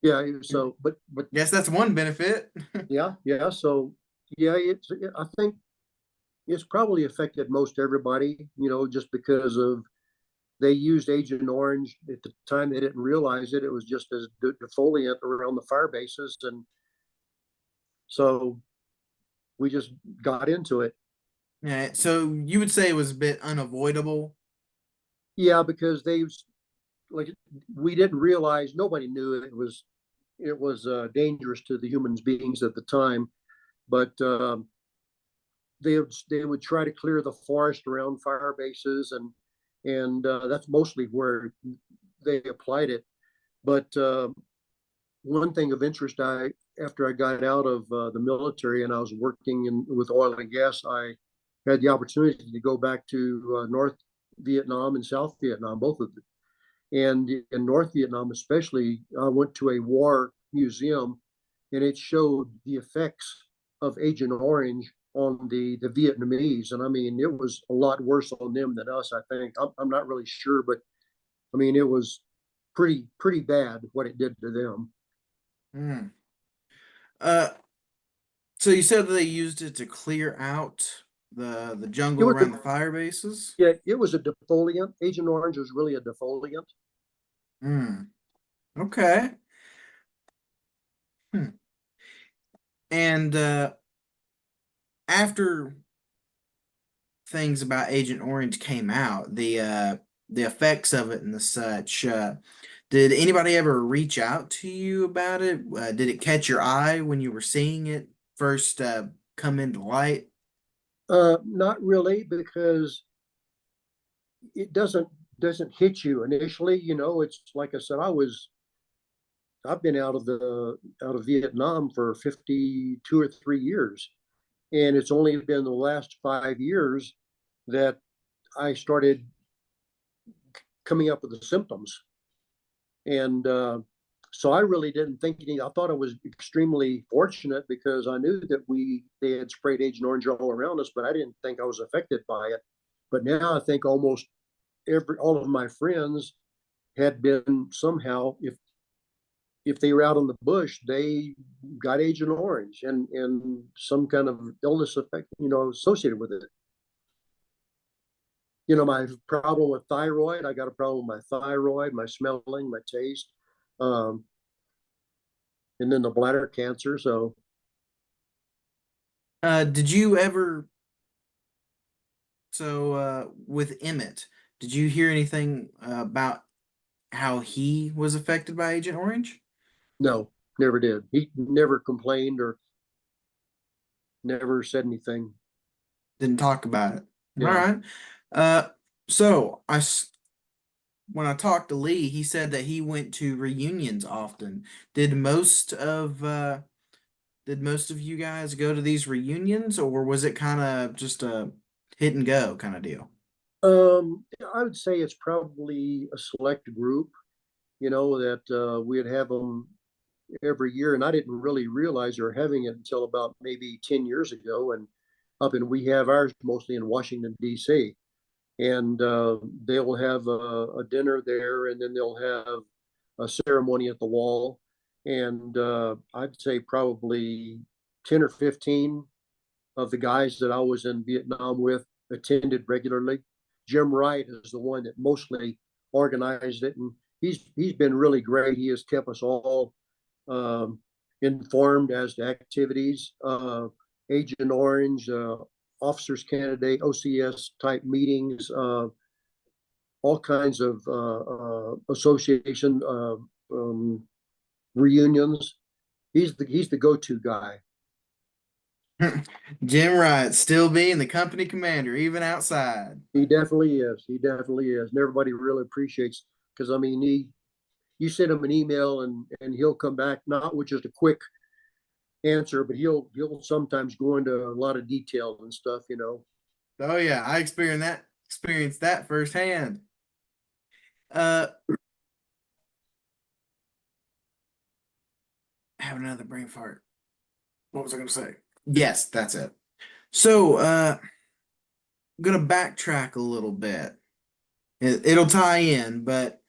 Yeah, so but Guess that's one benefit. yeah. So yeah, I think it's probably affected most everybody, just because of they used Agent Orange at the time. They didn't realize it. It was just as defoliant around the fire bases, and so we just got into it. Yeah, so you would say it was a bit unavoidable. Yeah, because they like we didn't realize, nobody knew it was dangerous to the human beings at the time, but they would try to clear the forest around fire bases, and that's mostly where they applied it. But one thing of interest, I after I got out of the military and I was working with oil and gas, I had the opportunity to go back to North Vietnam and South Vietnam, both of them. And in North Vietnam, especially, I went to a war museum, and it showed the effects of Agent Orange on the Vietnamese. And I mean, it was a lot worse on them than us, I think. I'm not really sure, but I mean, it was pretty bad what it did to them. Mm. Uh, so you said they used it to clear out the It jungle was a, around the fire bases? yeah, it was a defoliant. Agent Orange was really a defoliant. Mm. Okay. Hmm. And after things about Agent Orange came out, the effects of it and the such, did anybody ever reach out to you about it? Did it catch your eye when you were seeing it first come into light? Not really, because it doesn't hit you initially. It's like I said, I've been out of Vietnam for 52 or 3 years, and it's only been the last 5 years that I started coming up with the symptoms. And so I really didn't think any. I thought I was extremely fortunate because I knew that they had sprayed Agent Orange all around us, but I didn't think I was affected by it. But now I think almost all of my friends had been somehow, if they were out in the bush, they got Agent Orange and some kind of illness effect, associated with it. My problem with thyroid, I got a problem with my thyroid, my smelling, my taste, um, and then the bladder cancer. So Did you ever, with Emmett, did you hear anything about how he was affected by Agent Orange? no, never did. He never complained or never said anything. Didn't talk about it. All Yeah. right. Uh, so when I talked to Lee, he said that he went to reunions often. Did most of uh, did most of you guys go to these reunions, or was it kind of just a hit and go kind of deal? I would say it's probably a select group, that we'd have them every year, and I didn't really realize they were having it until about maybe 10 years ago. And we have ours mostly in Washington D.C. and they'll have a dinner there, and then they'll have a ceremony at the wall. And I'd say probably 10 or 15 of the guys that I was in Vietnam with attended regularly. Jim Wright is the one that mostly organized it, and he's been really great. He has kept us all informed as to activities, Agent Orange, officers candidate, OCS type meetings, all kinds of association reunions. He's the go-to guy. Jim Wright still being the company commander, even outside. He definitely is. He definitely is, and everybody really appreciates, because I mean, you send him an email and he'll come back not with just a quick answer, but he'll sometimes go into a lot of detail and stuff. Oh yeah, I experienced that firsthand. Uh, have another brain fart. What was I going to say? Yes, that's it. So, I'm gonna backtrack a little bit. It'll tie in, but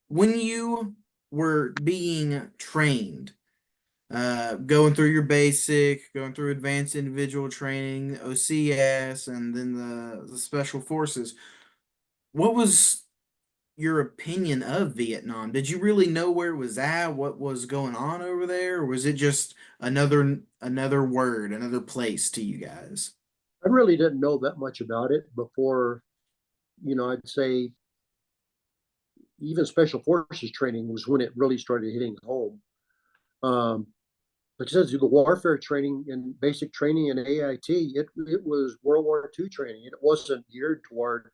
when you were being trained, going through your basic, going through advanced individual training, OCS, and then the special forces, what was your opinion of Vietnam? Did you really know where it was at, what was going on over there, or was it just another word, another place to you guys? I really didn't know that much about it before. I'd say even special forces training was when it really started hitting home. Um, because the warfare training and basic training in AIT, it was World War II training. It wasn't geared toward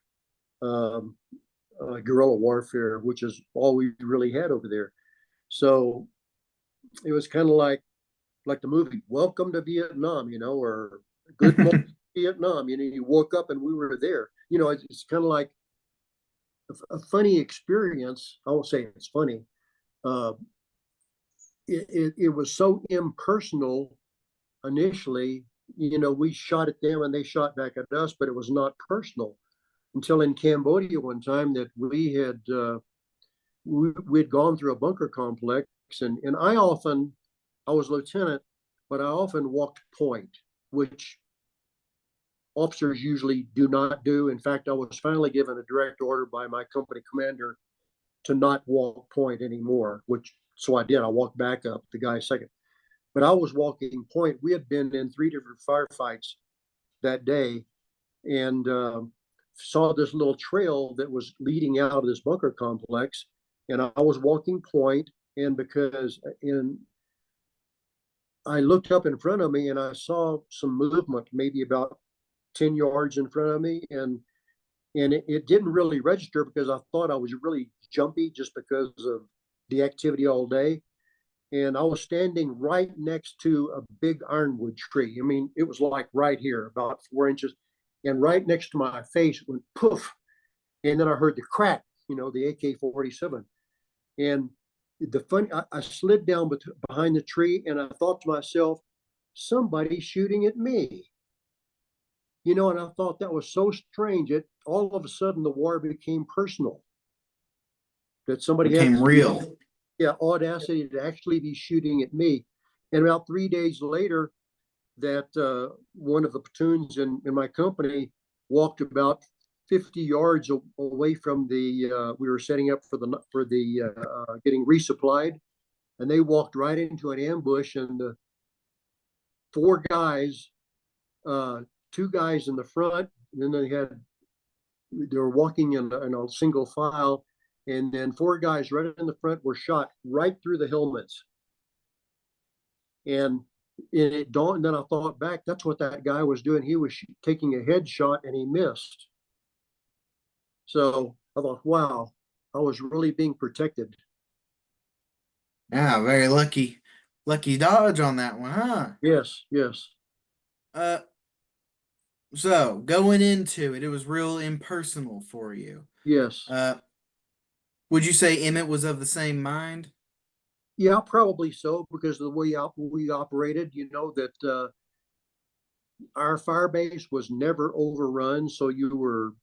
um, guerrilla warfare, which is all we really had over there. So it was kind of like the movie Welcome to Vietnam, or Good Morning Vietnam. You woke up and we were there. It's kind of like a funny experience. I won't say it's funny. Uh, it was so impersonal initially. We shot at them and they shot back at us, but it was not personal until in Cambodia one time that we'd gone through a bunker complex, and I was lieutenant, but I often walked point, which officers usually do not do. In fact, I was finally given a direct order by my company commander to not walk point anymore, which so I did. I walked back up the guy second, but I was walking point. We had been in 3 different firefights that day, and saw this little trail that was leading out of this bunker complex, and I was walking point, and I looked up in front of me and I saw some movement, maybe about 10 yards in front of me, and it didn't really register because I thought I was really jumpy just because of the activity all day. And I was standing right next to a big ironwood tree. I mean, it was like right here, about 4 inches, and right next to my face went poof. And then I heard the crack, the AK-47. And I slid down behind the tree, and I thought to myself, somebody's shooting at me. And I thought that was so strange. All of a sudden the war became personal. That somebody Became real. audacity to actually be shooting at me. And about 3 days later, that one of the platoons in my company walked about 50 yards away from we were setting up for the getting resupplied, and they walked right into an ambush, and the 4 guys, 2 guys in the front, and then they were walking in a single file, and then 4 guys right in the front were shot right through the helmets. And it dawned, and then I thought back, that's what that guy was doing. He was taking a headshot and he missed. So I thought, wow, I was really being protected. Yeah, very lucky dodge on that one, huh? Yes, yes, Uh, so going into it, it was real impersonal for you. yes. Uh, would you say Emmett was of the same mind? Yeah, probably so, because of the way we operated, that our fire base was never overrun. So you were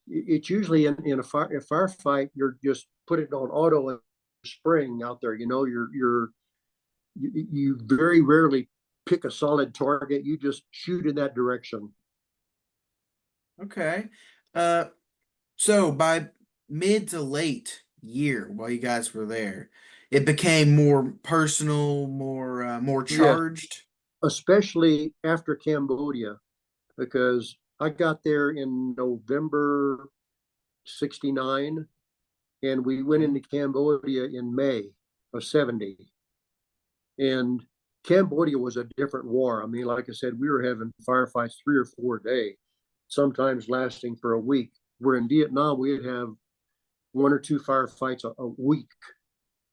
it's usually in a firefight, you're just put it on auto and spring out there. You very rarely pick a solid target. You just shoot in that direction. Okay. Uh, so by mid to late year, while you guys were there, it became more personal, more Yes, charged. especially after Cambodia, because I got there in November '69, and we went Okay. into Cambodia in May of '70. And Cambodia was a different war. I mean, like I said, we were having firefights 3 or 4 a day, sometimes lasting for a week. Where in Vietnam, we'd have 1 or 2 firefights a week.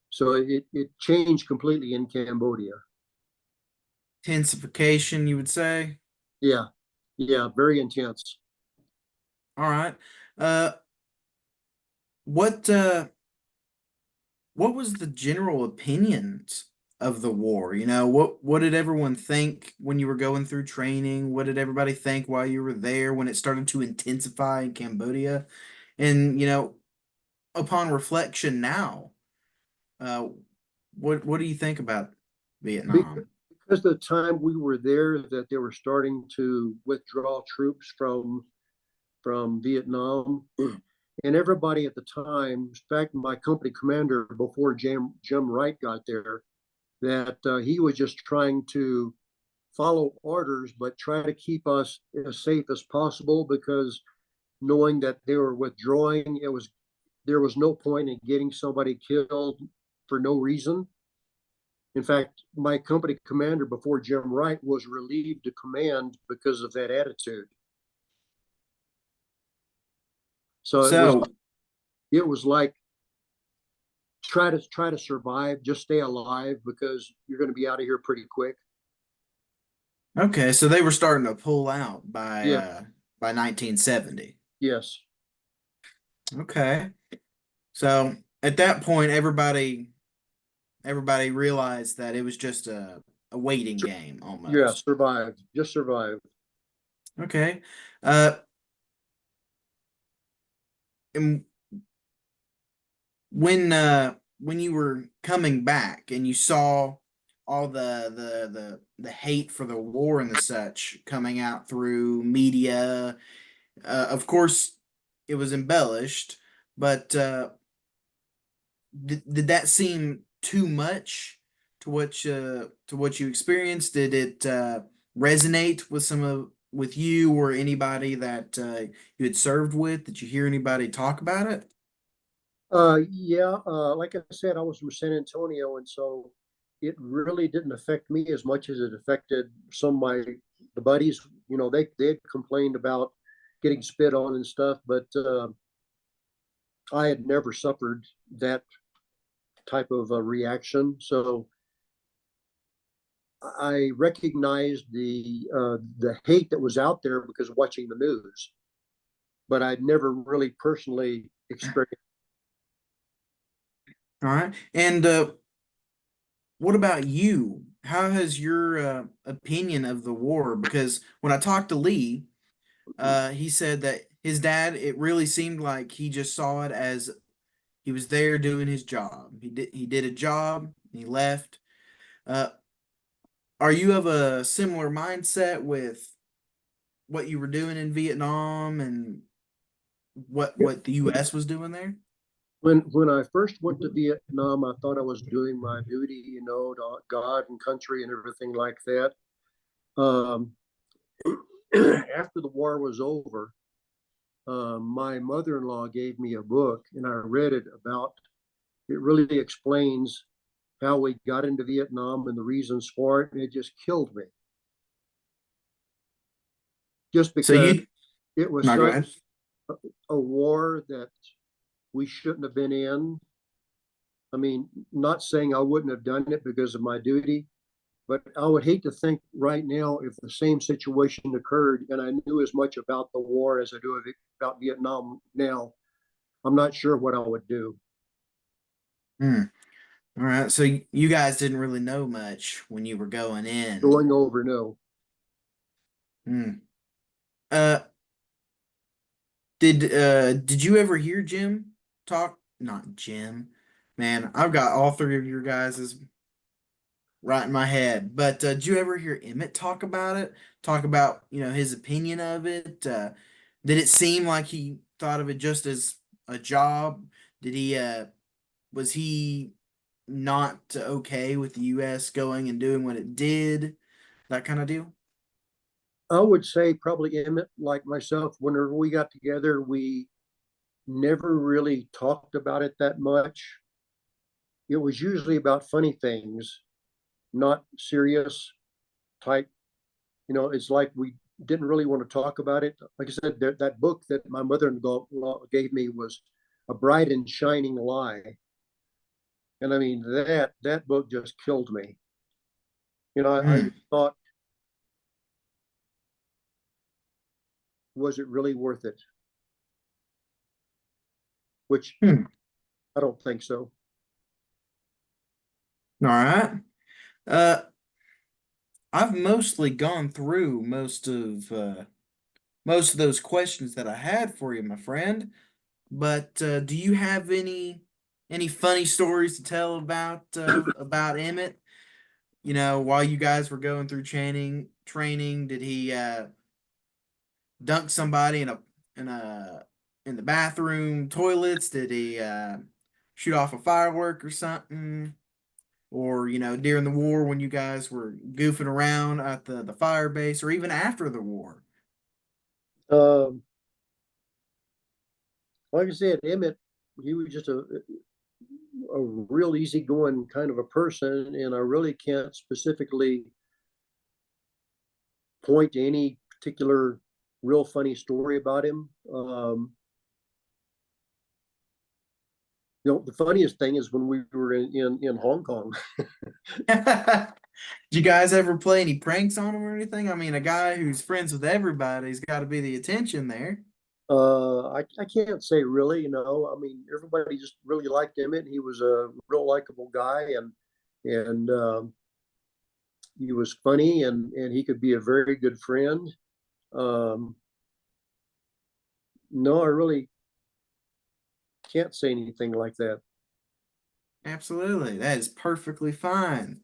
So it changed completely in Cambodia. Intensification, you would say. Yeah, yeah, very intense. All right. Uh, what what was the general opinions of the war? What did everyone think when you were going through training? What did everybody think while you were there when it started to intensify in Cambodia? And upon reflection now, uh, what do you think about Vietnam? Because the time we were there, that they were starting to withdraw troops from Vietnam, and everybody at the time, in fact, my company commander before Jim Wright got there, that he was just trying to follow orders, but try to keep us as safe as possible, because knowing that they were withdrawing, there was no point in getting somebody killed for no reason. In fact, my company commander before Jim Wright was relieved to command because of that attitude. So So, it was like try to survive, just stay alive, because you're going to be out of here pretty quick. okay, so they were starting to pull out Yeah, by 1970. yes, Okay. So at that point, everybody realized that it was just a waiting game yeah, almost. survive, just survive. Okay. Uh, and when you were coming back and you saw all the hate for the war and the such coming out through media, of course it was embellished, but did that seem too much to what you experienced? Did it resonate with some of with you or anybody that you had served with? Did you hear anybody talk about it? Yeah, like I said, I was from San Antonio, and so it really didn't affect me as much as it affected some of my the buddies. They had complained about getting spit on and stuff, but I had never suffered that type of a reaction. So I recognized the hate that was out there because of watching the news, but I'd never really personally experienced. All right. And what about you? How has your opinion of the war? Because when I talked to Lee, he said that his dad, it really seemed like he just saw it as he was there doing his job. He did a job, and he left. Uh, are you of a similar mindset with what you were doing in Vietnam and what the U.S. was doing there? When I first went to Vietnam, I thought I was doing my duty, to God and country and everything like that. Um, After the war was over, my mother-in-law gave me a book, and I read it about. It really explains how we got into Vietnam and the reasons for it, and it just killed me. Just So because you, it was no, go such ahead. a war that we shouldn't have been in. I mean, not saying I wouldn't have done it because of my duty, but I would hate to think right now, if the same situation occurred and I knew as much about the war as I do about Vietnam now, I'm not sure what I would do. Hmm. All right. So you guys didn't really know much when you were going in. Going over, no. Hmm. Uh, Did you ever hear Jim talk? Not Jim, man. I've got all three of your guys' right in my head. But did you ever hear Emmett talk about it? Talk about his opinion of it? Did it seem like he thought of it just as a job? Did he? Was he not okay with the U.S. going and doing what it did? That kind of deal. I would say probably Emmett, like myself, whenever we got together, we never really talked about it that much. It was usually about funny things, not serious type. It's like we didn't really want to talk about it. Like I said, that book that my mother-in-law gave me was A Bright and Shining Lie. And I mean, that book just killed me. I Hmm. thought, was it really worth it? Which Hmm. I don't think so. All right. Uh, I've mostly gone through most of those questions that I had for you, my friend. But do you have any funny stories to tell about Emmett? While you guys were going through training, did he dunk somebody in the bathroom toilets? Did he shoot off a firework or something? Or during the war when you guys were goofing around at the fire base, or even after the war? Um, like I said, Emmett, he was just a real easygoing kind of a person, and I really can't specifically point to any particular real funny story about him. The funniest thing is when we were in Hong Kong. Did you guys ever play any pranks on him or anything? I mean, a guy who's friends with everybody's got to be the attention there. I can't say really, I mean, everybody just really liked Emmett. He was a real likable guy, and he was funny, and he could be a very good friend. Um, no, I really can't say anything like that. Absolutely. That is perfectly fine.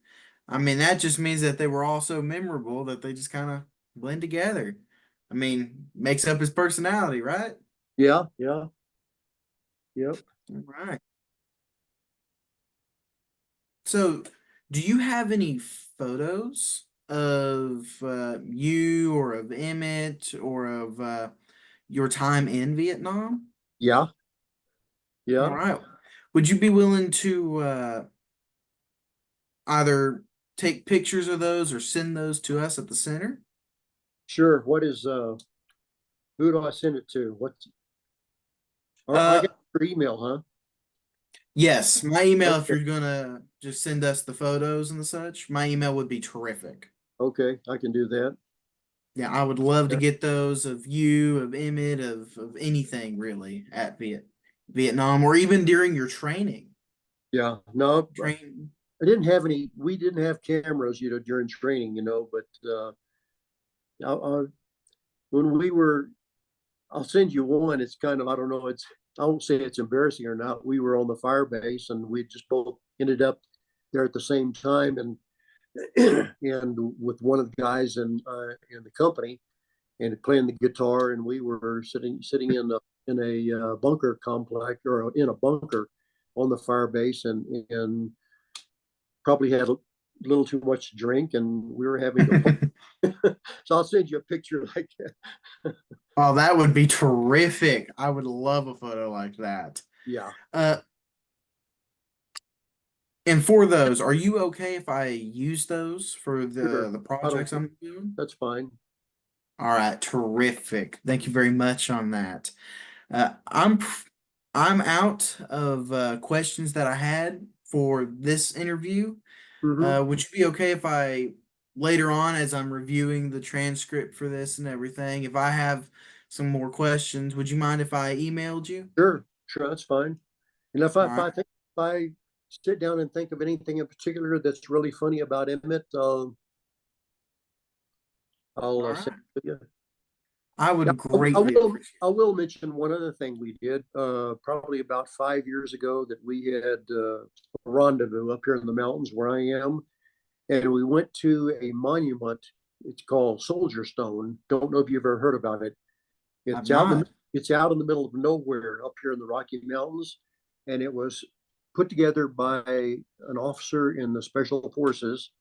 I mean, that just means that they were all so memorable that they just kind of blend together. I mean, makes up his personality, right? Yeah, yeah, yep. All right. So, do you have any photos of you or of Emmett or of your time in Vietnam? Yeah, All yeah. right. Would you be willing to either take pictures of those or send those to us at the center? Sure. Who do I send it to? Or I Uh, got your email, huh? yes, my email, if Okay, you're gonna just send us the photos and the such, my email would be terrific. okay, I can do that. Yeah, I would love to get those of you, of Emmett, of anything really at Vietnam, or even during your training. Yeah, no, Train. I didn't have any. We didn't have cameras, during training, but I, when we were, I'll send you one. It's kind of, I don't know. I won't say it's embarrassing or not. We were on the fire base, and we just both ended up there at the same time, and and with one of the guys in the company, and playing the guitar, and we were sitting in a bunker complex, or in a bunker on the fire base, and probably had a little too much to drink, and we were having a so I'll send you a picture like that. Oh, that would be terrific. I would love a photo like that. Yeah, Uh, and for those, are you okay if I use those for sure. the I don't projects care. I'm doing? That's fine. All right, terrific. Thank you very much on that. Uh, I'm I'm out of questions that I had for this interview. Mm-hmm. Would you be okay if I later on, as I'm reviewing the transcript for this and everything, if I have some more questions, would you mind if I emailed you? Sure, sure, that's fine. And if I All if right. I think if I sit down and think of anything in particular that's really funny about Emmett, I'll All send right. it to you. I Yeah, would greatly appreciate I will mention one other thing we did, probably about 5 years ago, that we had a rendezvous up here in the mountains where I am, and we went to a monument. It's called Soldier Stone. Don't know if you've ever heard about it. it. I've It's out in the not. it's out in the middle of nowhere up here in the Rocky Mountains, and it was put together by an officer in the Special Forces,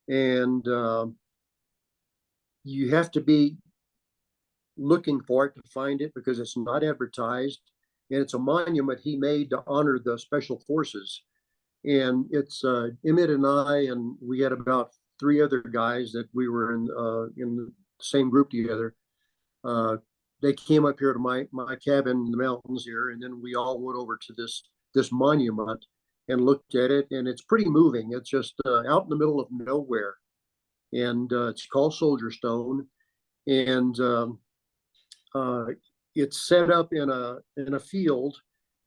and you have to be looking for it to find it because it's not advertised, and it's a monument he made to honor the Special Forces. And it's Emmett and I, and we had about three other guys that we were in the same group together. Uh, they came up here to my cabin in the mountains here, and then we all went over to this monument and looked at it, and it's pretty moving. It's just out in the middle of nowhere, and it's called Soldier Stone, and uh, it's set up in a field,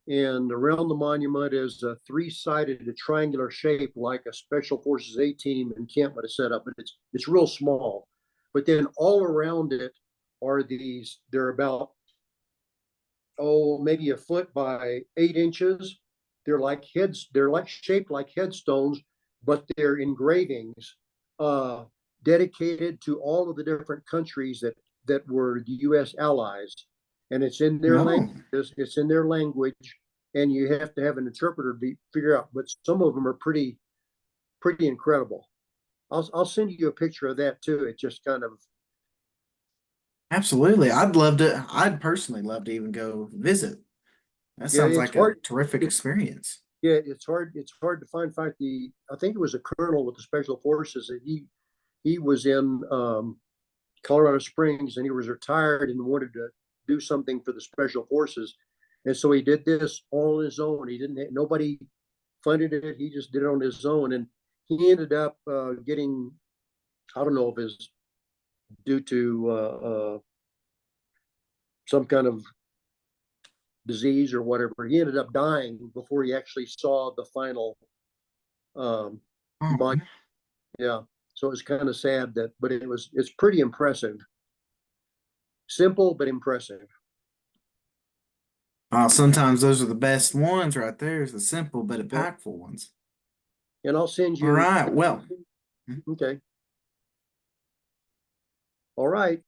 and around the monument is a three-sided, a triangular shape like a Special Forces A team encampment is set up, but it's real small. But then all around it are these. They're about maybe a foot by 8 inches. They're like heads. They're like shaped like headstones, but they're engravings dedicated to all of the different countries that were the U.S. allies, and it's in their No. language. It's in their language, and you have to have an interpreter to figure out. But some of them are pretty incredible. I'll send you a picture of that too. It just kind of Absolutely. I'd personally love to even go visit. That yeah. sounds It's like a hard. terrific It, experience. yeah, it's hard. It's hard to find. In fact, I think it was a colonel with the Special Forces that he was in Colorado Springs, and he was retired and wanted to do something for the Special Forces, and so he did this all on his own. He didn't nobody funded it. He just did it on his own, and he ended up getting, I don't know if it's due to some kind of disease or whatever. He ended up dying before he actually saw the final Oh, mon- yeah. So it was kind of sad but it's pretty impressive. Simple but impressive. sometimes those are the best ones right there, is the simple but Yeah. impactful ones. And I'll send All you. right. Well, Okay. All right.